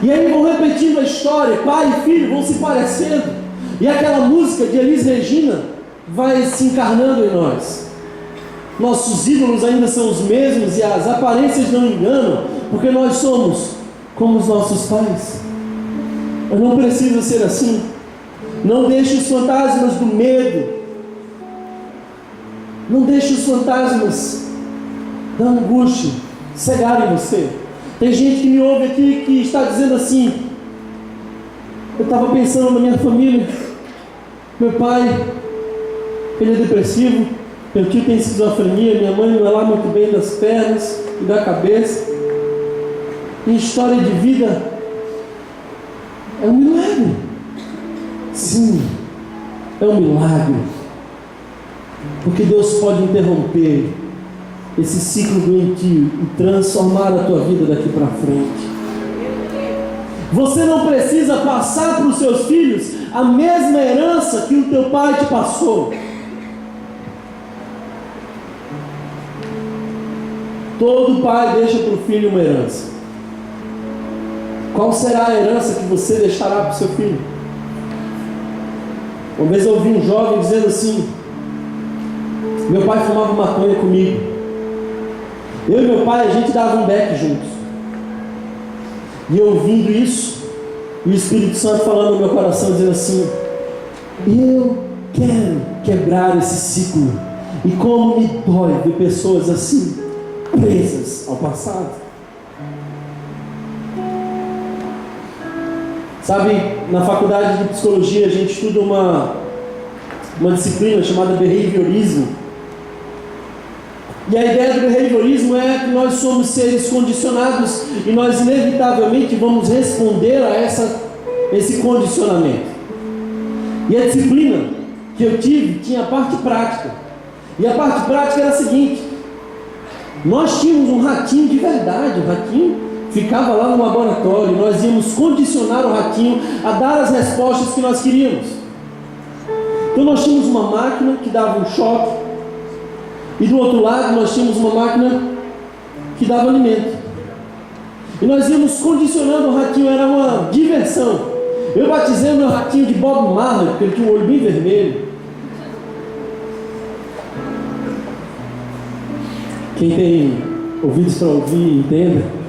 E aí vão repetindo a história, pai e filho vão se parecendo, e aquela música de Elis Regina vai se encarnando em nós. Nossos ídolos ainda são os mesmos, e as aparências não enganam, porque nós somos como os nossos pais. Mas não precisa ser assim. Não deixe os fantasmas do medo, não deixe os fantasmas da angústia cegarem você. Tem gente que me ouve aqui que está dizendo assim: eu estava pensando na minha família, meu pai, ele é depressivo, meu tio tem esquizofrenia, minha mãe não é lá muito bem das pernas e da cabeça. Minha história de vida é um milagre. Sim, é um milagre, porque Deus pode interromper esse ciclo doentio e transformar a tua vida daqui para frente. Você não precisa passar para os seus filhos a mesma herança que o teu pai te passou. Todo pai deixa para o filho uma herança. Qual será a herança que você deixará para o seu filho? Uma vez eu ouvi um jovem dizendo assim: meu pai fumava maconha comigo, eu e meu pai, a gente dava um beck juntos. E eu ouvindo isso, e o Espírito Santo falando no meu coração, dizendo assim: eu quero quebrar esse ciclo. E como me dói ver pessoas assim, presas ao passado. Sabe, na faculdade de psicologia a gente estuda uma disciplina chamada behaviorismo. E a ideia do behaviorismo é que nós somos seres condicionados e nós inevitavelmente vamos responder a esse condicionamento. E a disciplina que eu tive tinha a parte prática. E a parte prática era a seguinte: nós tínhamos um ratinho de verdade. O ratinho ficava lá no laboratório, nós íamos condicionar o ratinho a dar as respostas que nós queríamos. Então nós tínhamos uma máquina que dava um choque, e do outro lado nós tínhamos uma máquina que dava alimento. E nós íamos condicionando o ratinho, era uma diversão. Eu batizei o meu ratinho de Bob Marley, porque ele tinha um olho bem vermelho. Quem tem ouvidos para ouvir, entenda.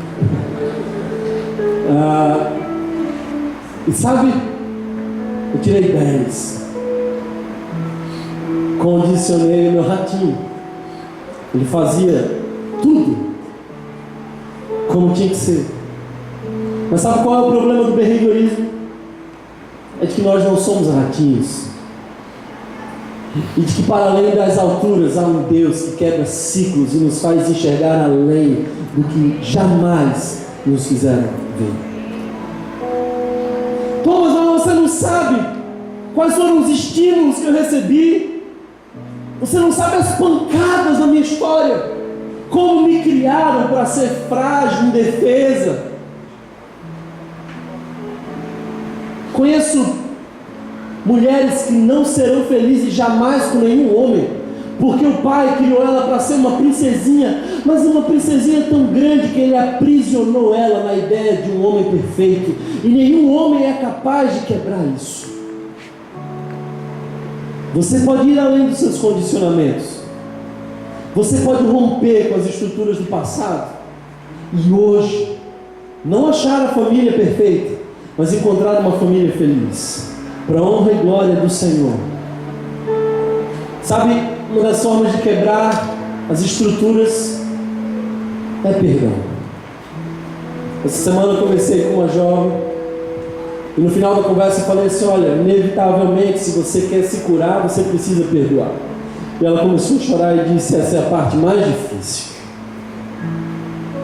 E sabe, eu tirei 10. Condicionei o meu ratinho. Ele fazia tudo como tinha que ser. Mas sabe qual é o problema do behaviorismo? É de que nós não somos ratinhos. E de que para além das alturas há um Deus que quebra ciclos e nos faz enxergar além do que jamais nos fizeram ver. Thomas, mas você não sabe quais foram os estímulos que eu recebi. Você não sabe as pancadas da minha história, como me criaram para ser frágil, indefesa. Conheço mulheres que não serão felizes jamais com nenhum homem, porque o pai criou ela para ser uma princesinha, mas uma princesinha tão grande que ele aprisionou ela na ideia de um homem perfeito, e nenhum homem é capaz de quebrar isso. Você pode ir além dos seus condicionamentos, você pode romper com as estruturas do passado, e hoje não achar a família perfeita, mas encontrar uma família feliz, para a honra e glória do Senhor. Sabe, uma das formas de quebrar as estruturas é perdão. Essa semana eu conversei com uma jovem e no final da conversa eu falei assim: olha, inevitavelmente, se você quer se curar, você precisa perdoar. E ela começou a chorar e disse: essa é a parte mais difícil.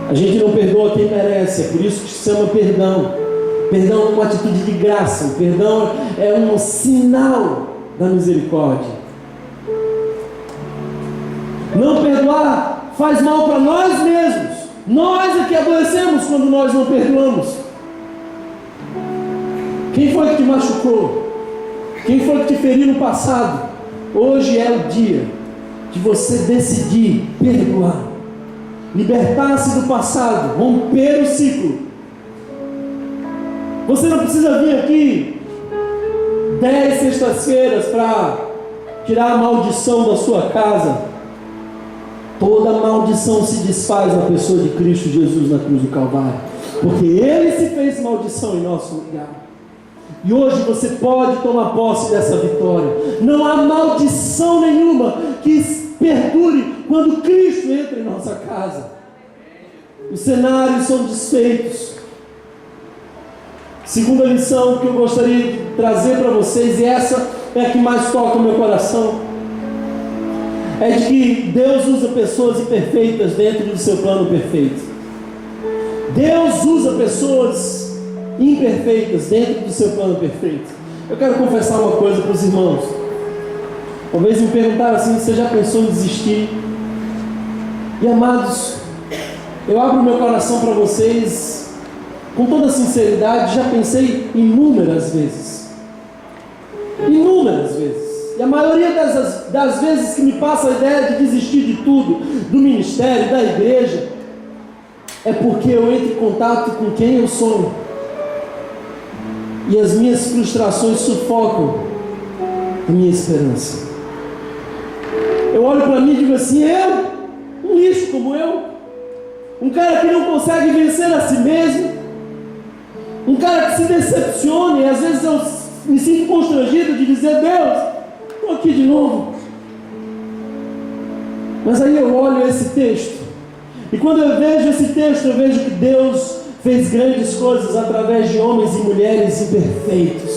A gente não perdoa quem merece, é por isso que se chama perdão. Perdão é uma atitude de graça, o perdão é um sinal da misericórdia. Não perdoar faz mal para nós mesmos. Nós é que adoecemos quando nós não perdoamos. Quem foi que te machucou? Quem foi que te feriu no passado? Hoje é o dia de você decidir perdoar, libertar-se do passado, romper o ciclo. Você não precisa vir aqui 10 sextas-feiras para tirar a maldição da sua casa. Toda maldição se desfaz na pessoa de Cristo Jesus na cruz do Calvário, porque Ele se fez maldição em nosso lugar. E hoje você pode tomar posse dessa vitória. Não há maldição nenhuma que perdure quando Cristo entra em nossa casa. Os cenários são desfeitos. Segunda lição que eu gostaria de trazer para vocês, e essa é a que mais toca o meu coração, é de que Deus usa pessoas imperfeitas dentro do seu plano perfeito. Deus usa pessoas imperfeitas dentro do seu plano perfeito. Eu quero confessar uma coisa para os irmãos. Uma vez me perguntaram assim: você já pensou em desistir? E amados, eu abro meu coração para vocês com toda sinceridade. Já pensei inúmeras vezes. Inúmeras vezes. E a maioria das vezes que me passa a ideia de desistir de tudo, do ministério, da igreja, é porque eu entro em contato com quem eu sou. E as minhas frustrações sufocam a minha esperança. Eu olho para mim e digo assim: um lixo como eu, um cara que não consegue vencer a si mesmo, um cara que se decepciona, e às vezes eu me sinto constrangido de dizer: Deus, estou aqui de novo. Mas aí eu olho esse texto, e quando eu vejo esse texto, eu vejo que Deus fez grandes coisas através de homens e mulheres imperfeitos,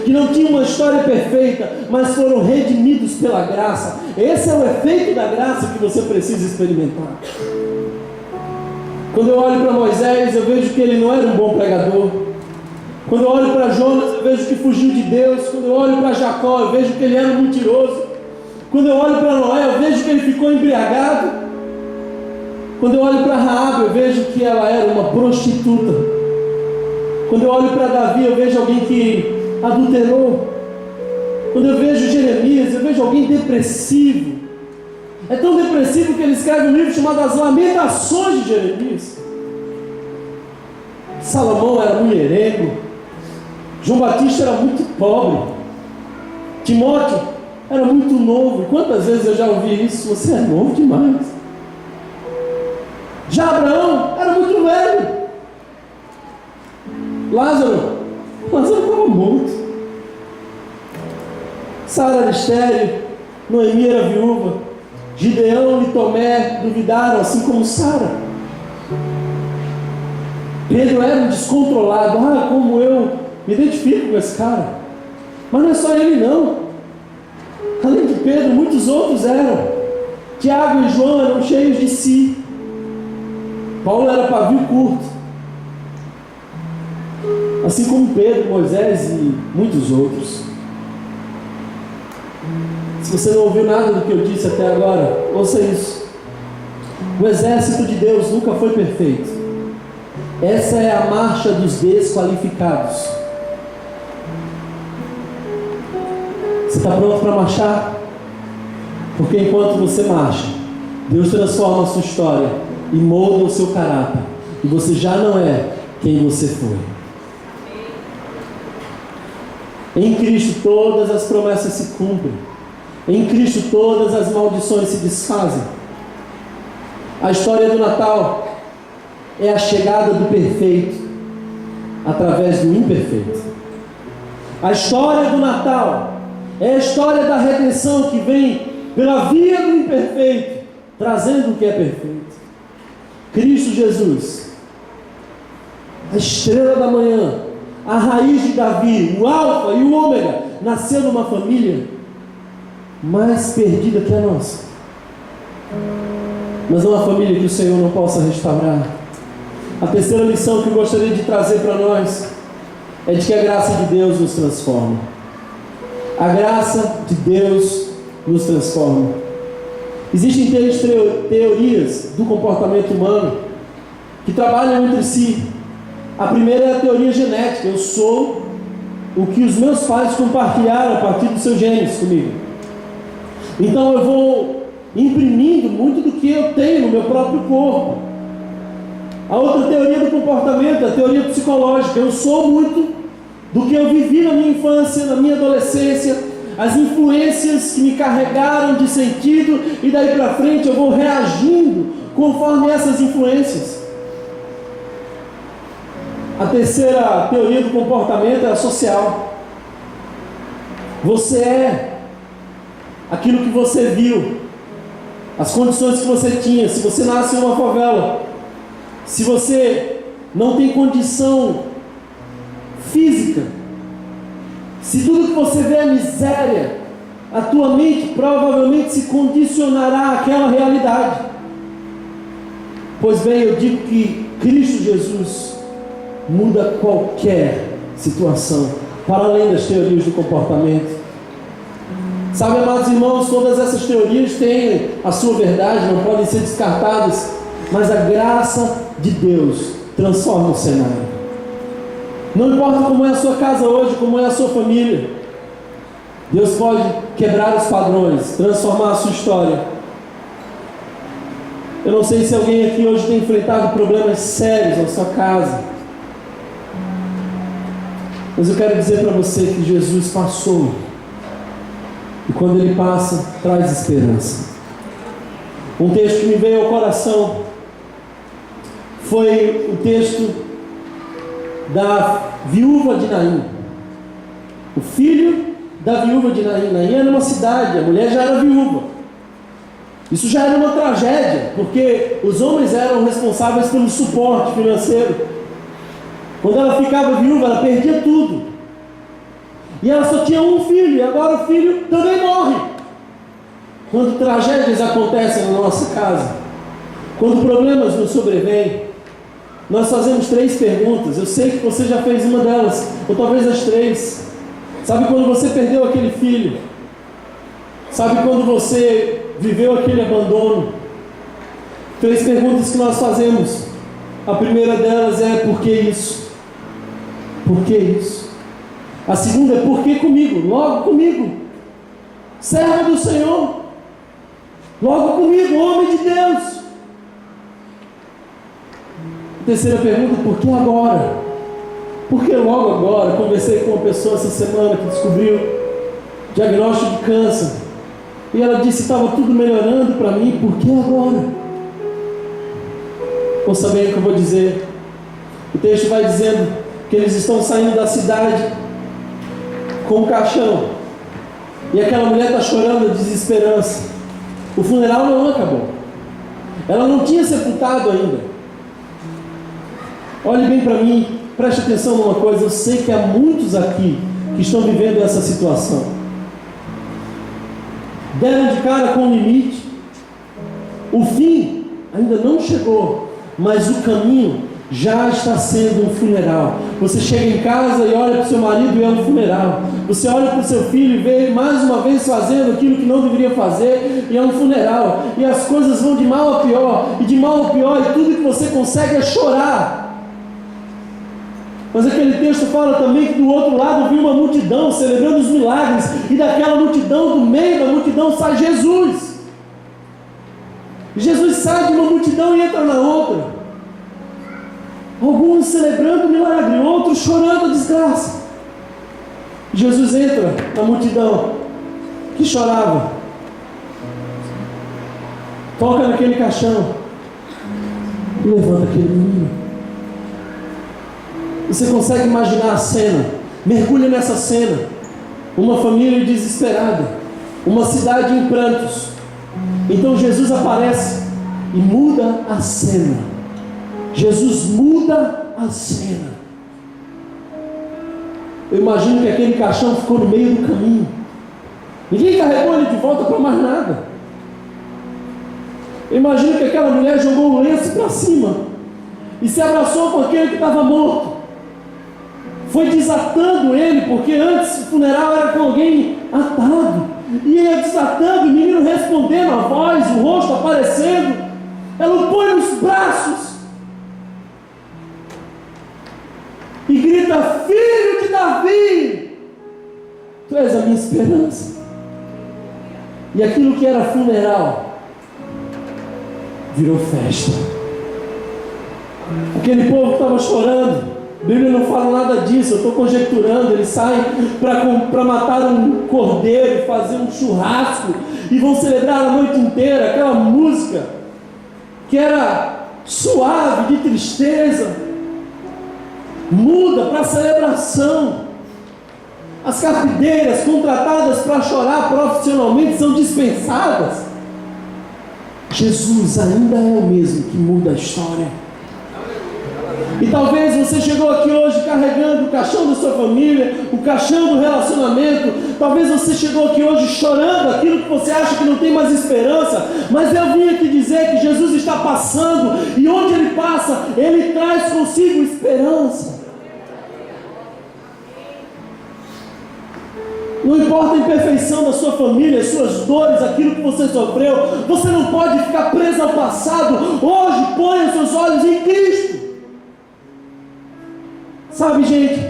que não tinham uma história perfeita, mas foram redimidos pela graça. Esse é o efeito da graça que você precisa experimentar. Quando eu olho para Moisés, eu vejo que ele não era um bom pregador. Quando eu olho para Jonas, eu vejo que fugiu de Deus. Quando eu olho para Jacó, eu vejo que ele era um mentiroso. Quando eu olho para Noé, eu vejo que ele ficou embriagado. Quando eu olho para Raabe, eu vejo que ela era uma prostituta. Quando eu olho para Davi, eu vejo alguém que adulterou. Quando eu vejo Jeremias, eu vejo alguém depressivo. É tão depressivo que ele escreve um livro chamado As Lamentações de Jeremias. Salomão era mulherengo. João Batista era muito pobre. Timóteo era muito novo. E quantas vezes eu já ouvi isso? Você é novo demais. Já Abraão era muito velho. Lázaro estava morto. Sara era estéril. Noemi era viúva. Gideão e Tomé duvidaram, assim como Sara. Pedro era um descontrolado. Como eu me identifico com esse cara. Mas não é só ele não. Além de Pedro, muitos outros eram. Tiago e João eram cheios de si. Paulo era pavio curto. Assim como Pedro, Moisés e muitos outros. Se você não ouviu nada do que eu disse até agora, ouça isso. O exército de Deus nunca foi perfeito. Essa é a marcha dos desqualificados. Você está pronto para marchar? Porque enquanto você marcha, Deus transforma a sua história e molda o seu caráter. E você já não é quem você foi. Em Cristo todas as promessas se cumprem. Em Cristo todas as maldições se desfazem. A história do Natal é a chegada do perfeito através do imperfeito. A história do Natal é a história da redenção que vem pela via do imperfeito, trazendo o que é perfeito. Cristo Jesus a estrela da manhã, a raiz de Davi, o alfa e o ômega, nasceu numa família mais perdida que a nossa, mas é uma família que o Senhor não possa restaurar. A terceira lição que eu gostaria de trazer para nós é de que a graça de Deus nos transforma. A graça de Deus nos transforma. Existem três teorias do comportamento humano que trabalham entre si. A primeira é a teoria genética. Eu sou o que os meus pais compartilharam a partir dos seus genes comigo. Então eu vou imprimindo muito do que eu tenho no meu próprio corpo. A outra teoria do comportamento é a teoria psicológica. Eu sou muito do que eu vivi na minha infância, na minha adolescência, as influências que me carregaram de sentido, e daí para frente eu vou reagindo conforme essas influências. A terceira teoria do comportamento é a social. Você é aquilo que você viu, as condições que você tinha. Se você nasce em uma favela, se você não tem condição física, se tudo que você vê é miséria, a tua mente provavelmente se condicionará àquela realidade. Pois bem, eu digo que Cristo Jesus muda qualquer situação, para além das teorias do comportamento. Sabe, amados irmãos, todas essas teorias têm a sua verdade, não podem ser descartadas, mas a graça de Deus transforma o cenário. Não importa como é a sua casa hoje, como é a sua família, Deus pode quebrar os padrões, transformar a sua história. Eu não sei se alguém aqui hoje tem enfrentado problemas sérios na sua casa, mas eu quero dizer para você que Jesus passou, e quando Ele passa, traz esperança. Um texto que me veio ao coração foi o texto da viúva de Naim. O filho da viúva de Naim. Naim era uma cidade, a mulher já era viúva. Isso já era uma tragédia, porque os homens eram responsáveis pelo suporte financeiro. Quando ela ficava viúva, ela perdia tudo. E ela só tinha um filho, e agora o filho também morre. Quando tragédias acontecem na nossa casa, quando problemas nos sobrevêm, nós fazemos 3 perguntas. Eu sei que você já fez uma delas, ou talvez as 3. Sabe quando você perdeu aquele filho? Sabe quando você viveu aquele abandono? 3 perguntas que nós fazemos. A primeira delas é: por que isso? Por que isso? A segunda é: por que comigo? Logo comigo, servo do Senhor. Logo comigo, homem de Deus. Terceira pergunta: por que agora? Por que logo agora? Conversei com uma pessoa essa semana que descobriu diagnóstico de câncer, e ela disse que estava tudo melhorando para mim. Por que agora? Ouça bem o que eu vou dizer. O texto vai dizendo que eles estão saindo da cidade com um caixão, e aquela mulher está chorando de desesperança. O funeral não acabou, ela não tinha sepultado ainda. Olhe bem para mim, preste atenção numa coisa. Eu sei que há muitos aqui que estão vivendo essa situação. Deram de cara com o limite. O fim ainda não chegou, mas o caminho já está sendo um funeral. Você chega em casa e olha para o seu marido e é um funeral. Você olha para o seu filho e vê ele mais uma vez fazendo aquilo que não deveria fazer, e é um funeral. E as coisas vão de mal a pior, e de mal a pior, e tudo que você consegue é chorar. Mas aquele texto fala também que do outro lado viu uma multidão celebrando os milagres, e daquela multidão, do meio da multidão, sai Jesus. Jesus sai de uma multidão e entra na outra. Alguns celebrando o milagre, outros chorando a desgraça. Jesus entra na multidão que chorava, toca naquele caixão e levanta aquele menino. Você consegue imaginar a cena? Mergulha nessa cena. Uma família desesperada, uma cidade em prantos. Então Jesus aparece e muda a cena. Jesus muda a cena. Eu imagino que aquele caixão ficou no meio do caminho. Ninguém carregou ele de volta para mais nada. Eu imagino que aquela mulher jogou o lenço para cima e se abraçou com aquele que estava morto. Foi desatando ele, porque antes o funeral era com alguém atado. E ia desatando, o menino respondendo a voz, o rosto aparecendo. Ela o põe nos braços e grita: filho de Davi, tu és a minha esperança. E aquilo que era funeral virou festa. Aquele povo estava chorando. A Bíblia não fala nada disso, eu estou conjecturando. Eles saem para matar um cordeiro, fazer um churrasco, e vão celebrar a noite inteira. Aquela música que era suave, de tristeza, muda para celebração. As carpideiras contratadas para chorar profissionalmente são dispensadas. Jesus ainda é o mesmo que muda a história. E talvez você chegou aqui hoje carregando o caixão da sua família, o caixão do relacionamento. Talvez você chegou aqui hoje chorando aquilo que você acha que não tem mais esperança. Mas eu vim aqui dizer que Jesus está passando, e onde Ele passa, Ele traz consigo esperança. Não importa a imperfeição da sua família, as suas dores, aquilo que você sofreu, você não pode ficar preso ao passado. Hoje ponha os seus olhos em Cristo. Sabe, gente,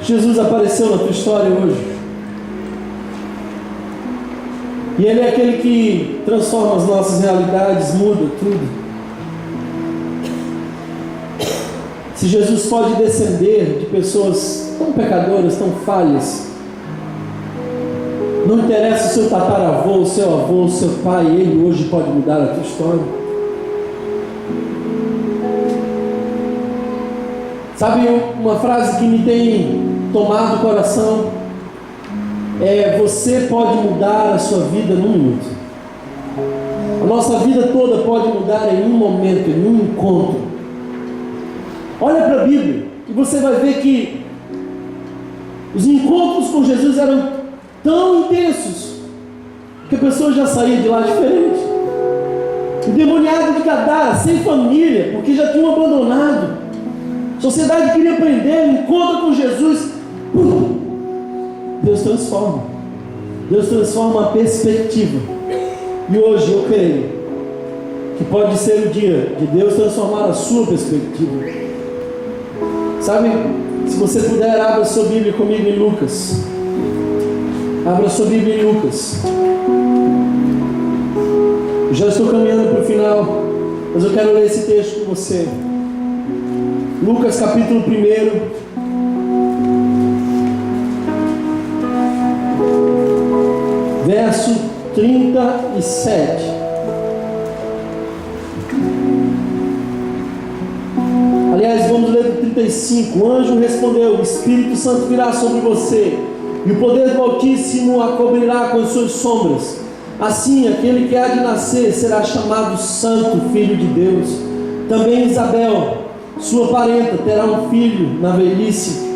Jesus apareceu na tua história hoje, e Ele é aquele que transforma as nossas realidades, muda tudo. Se Jesus pode descender de pessoas tão pecadoras, tão falhas, não interessa o seu tataravô, o seu avô, o seu pai, Ele hoje pode mudar a tua história. Sabe uma frase que me tem tomado o coração? Você pode mudar a sua vida num minuto. A nossa vida toda pode mudar em um momento, em um encontro. Olha para a Bíblia e você vai ver que os encontros com Jesus eram tão intensos que a pessoa já saía de lá diferente. O demoniado de Gadara, sem família, porque já tinham abandonado. A sociedade queria prender, encontra com Jesus. Deus transforma. Deus transforma a perspectiva. E hoje eu creio que pode ser o dia de Deus transformar a sua perspectiva. Sabe, se você puder, abra sua Bíblia comigo em Lucas. Abra sua Bíblia em Lucas. Eu já estou caminhando para o final, mas eu quero ler esse texto com você. Lucas capítulo 1, verso 37. Aliás, vamos ler do 35. O anjo respondeu: o Espírito Santo virá sobre você, e o poder do Altíssimo a cobrirá com as suas sombras. Assim, aquele que há de nascer será chamado Santo, Filho de Deus. Também Isabel, sua parenta, terá um filho na velhice.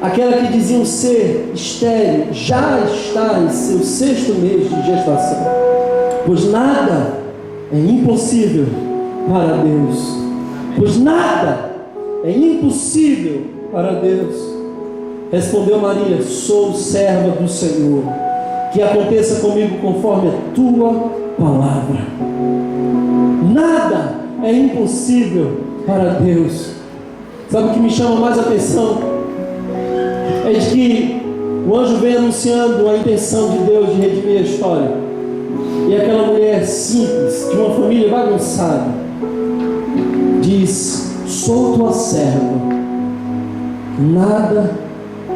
Aquela que diziam ser estéril já está em seu 6º mês de gestação, pois nada é impossível para Deus. Pois nada é impossível para Deus. Respondeu Maria: sou serva do Senhor, que aconteça comigo conforme a tua palavra. Nada é impossível para Deus. Sabe o que me chama mais atenção? É de que o anjo vem anunciando a intenção de Deus de redimir a história, e aquela mulher simples, de uma família bagunçada, diz: sou tua serva, nada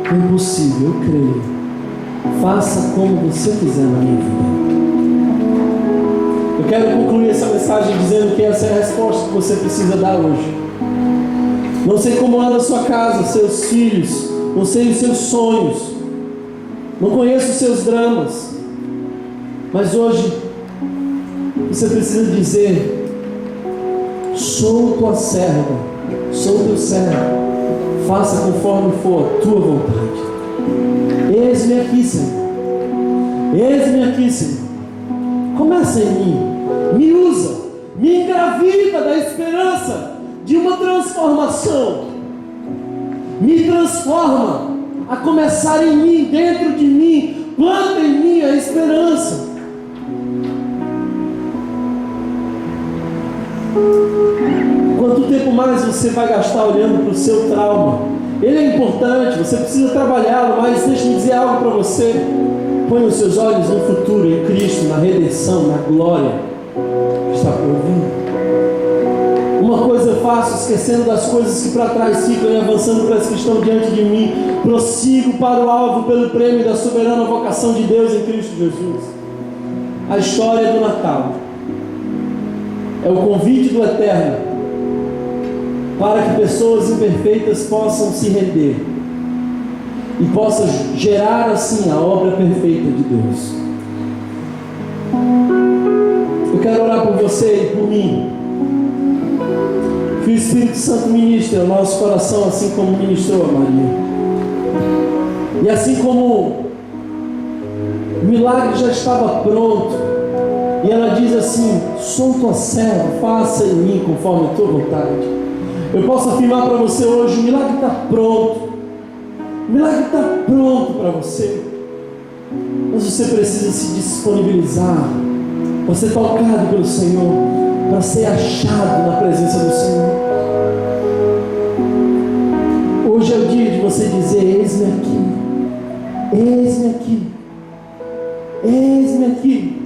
é impossível, eu creio, faça como você quiser na minha vida. Eu quero concluir essa mensagem dizendo que essa é a resposta que você precisa dar hoje. Não sei como anda a sua casa, seus filhos, não sei os seus sonhos, não conheço os seus dramas, Mas hoje você precisa dizer: sou tua serva, sou teu servo, faça conforme for a tua vontade. Eis-me aqui, Senhor. Eis-me aqui, Senhor. Começa em mim, me usa, me engravida da esperança de uma transformação. Me transforma a começar em mim, dentro de mim. Planta em mim a esperança. Quanto tempo mais você vai gastar olhando para o seu trauma? Ele é importante, você precisa trabalhá-lo, mas deixa-me dizer algo para você. Põe os seus olhos no futuro, em Cristo, na redenção, na glória que está por vir. Uma coisa eu faço, esquecendo das coisas que para trás ficam e avançando para as que estão diante de mim. Prossigo para o alvo pelo prêmio da soberana vocação de Deus em Cristo Jesus. A história do Natal é o convite do Eterno para que pessoas imperfeitas possam se render e possa gerar assim a obra perfeita de Deus. Eu quero orar por você e por mim, que o Espírito Santo ministre ao nosso coração, assim como ministrou a Maria. E assim como o milagre já estava pronto, e ela diz assim: sou tua serva, faça em mim conforme a tua vontade. Eu posso afirmar para você hoje: o milagre está pronto. O milagre está pronto para você. Mas você precisa se disponibilizar para ser tocado pelo Senhor, para ser achado na presença do Senhor. Hoje é o dia de você dizer: eis-me aqui, eis-me aqui, eis-me aqui.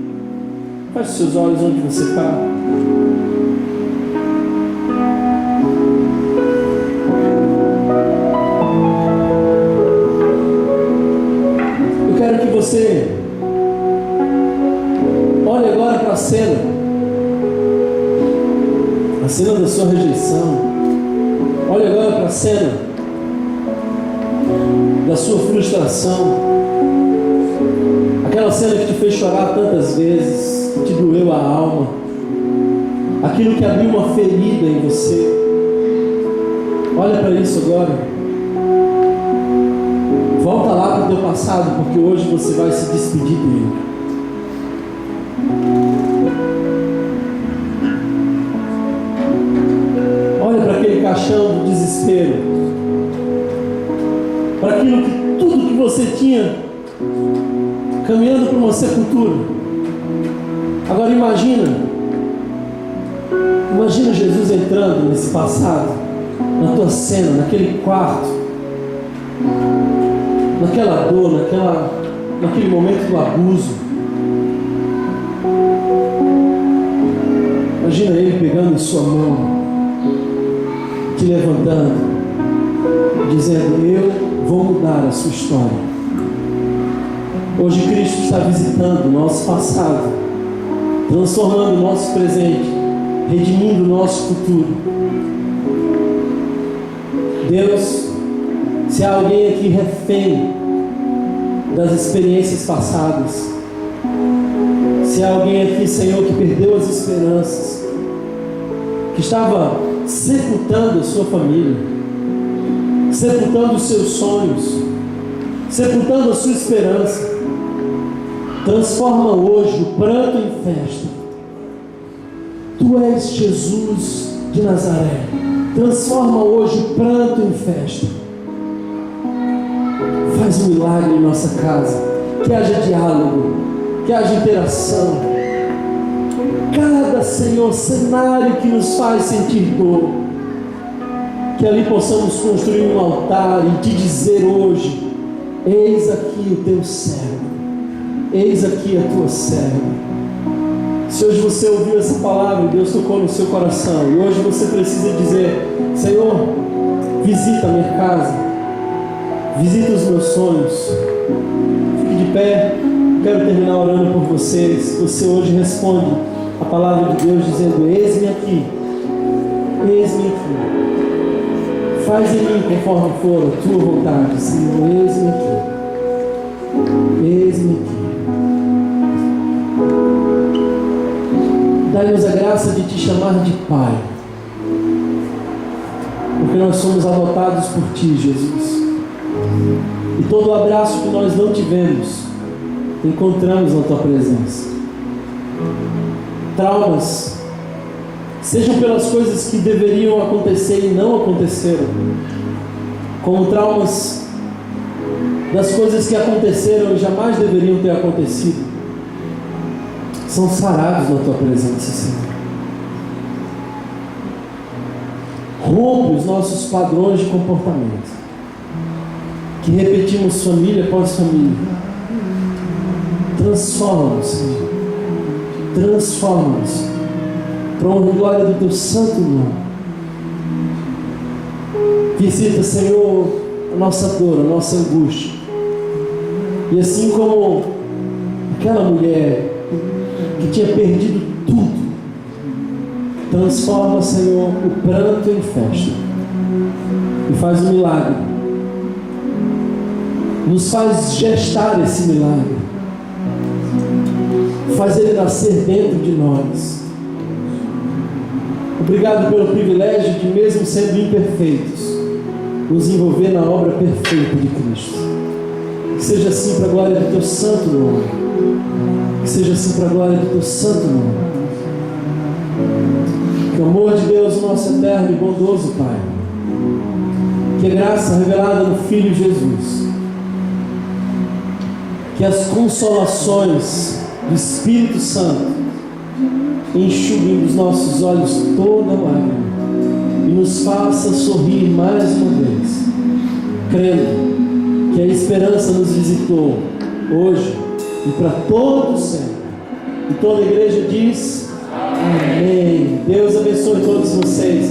Feche seus olhos onde você está. Eu quero que você olhe agora para a cena da sua rejeição. Olhe agora para a cena da sua frustração, aquela cena que te fez chorar tantas vezes, que te doeu a alma, aquilo que abriu uma ferida em você. Olha para isso agora. Volta lá para o teu passado, porque hoje você vai se despedir dele. Olha para aquele caixão do desespero, para aquilo que tudo que você tinha caminhando para uma sepultura. Agora imagina Jesus entrando nesse passado, na tua cena, naquele quarto, naquela dor, naquele momento do abuso. Imagina ele pegando em sua mão, te levantando, dizendo: eu vou mudar a sua história. Hoje Cristo está visitando o nosso passado, transformando o nosso presente, redimindo o nosso futuro. Deus, se há alguém aqui refém das experiências passadas, se há alguém aqui, Senhor, que perdeu as esperanças, que estava sepultando a sua família, sepultando os seus sonhos, sepultando a sua esperança, transforma hoje o pranto em festa. Tu és Jesus de Nazaré. Transforma hoje o pranto em festa. Faz um milagre em nossa casa. Que haja diálogo, que haja interação. Cada, Senhor, cenário que nos faz sentir dor, que ali possamos construir um altar e te dizer hoje: eis aqui o teu servo, eis aqui a tua serva. Se hoje você ouviu essa palavra e Deus tocou no seu coração, e hoje você precisa dizer: Senhor, visita a minha casa, visita os meus sonhos. Fique de pé, quero terminar orando por vocês. Você hoje responde a palavra de Deus dizendo: eis-me aqui, eis-me aqui. Faz em mim conforme for a tua vontade, Senhor. Eis-me aqui, eis-me aqui. Dai-nos a graça de te chamar de Pai, porque nós somos adotados por Ti, Jesus. E todo o abraço que nós não tivemos, encontramos na Tua presença. Traumas, sejam pelas coisas que deveriam acontecer e não aconteceram, como traumas das coisas que aconteceram e jamais deveriam ter acontecido, são sarados na Tua presença, Senhor. Rompe os nossos padrões de comportamento, que repetimos família após família. Transforma-nos, Senhor. Transforma-nos para a honra e glória do Teu santo nome. Visita, Senhor, a nossa dor, a nossa angústia. E assim como aquela mulher que tinha perdido tudo, transforma, Senhor, o pranto em festa e faz um milagre. Nos faz gestar esse milagre, faz ele nascer dentro de nós. Obrigado pelo privilégio de, mesmo sendo imperfeitos, nos envolver na obra perfeita de Cristo. Que seja assim para a glória do Teu santo nome. Que seja assim para a glória do Teu santo nome. Que o amor de Deus, nosso eterno e bondoso Pai, que a graça revelada no Filho Jesus, que as consolações do Espírito Santo enxuguem dos nossos olhos toda lágrima e nos faça sorrir mais uma vez, crendo que a esperança nos visitou hoje e para todo sempre. E toda a igreja diz: amém. Deus abençoe todos vocês.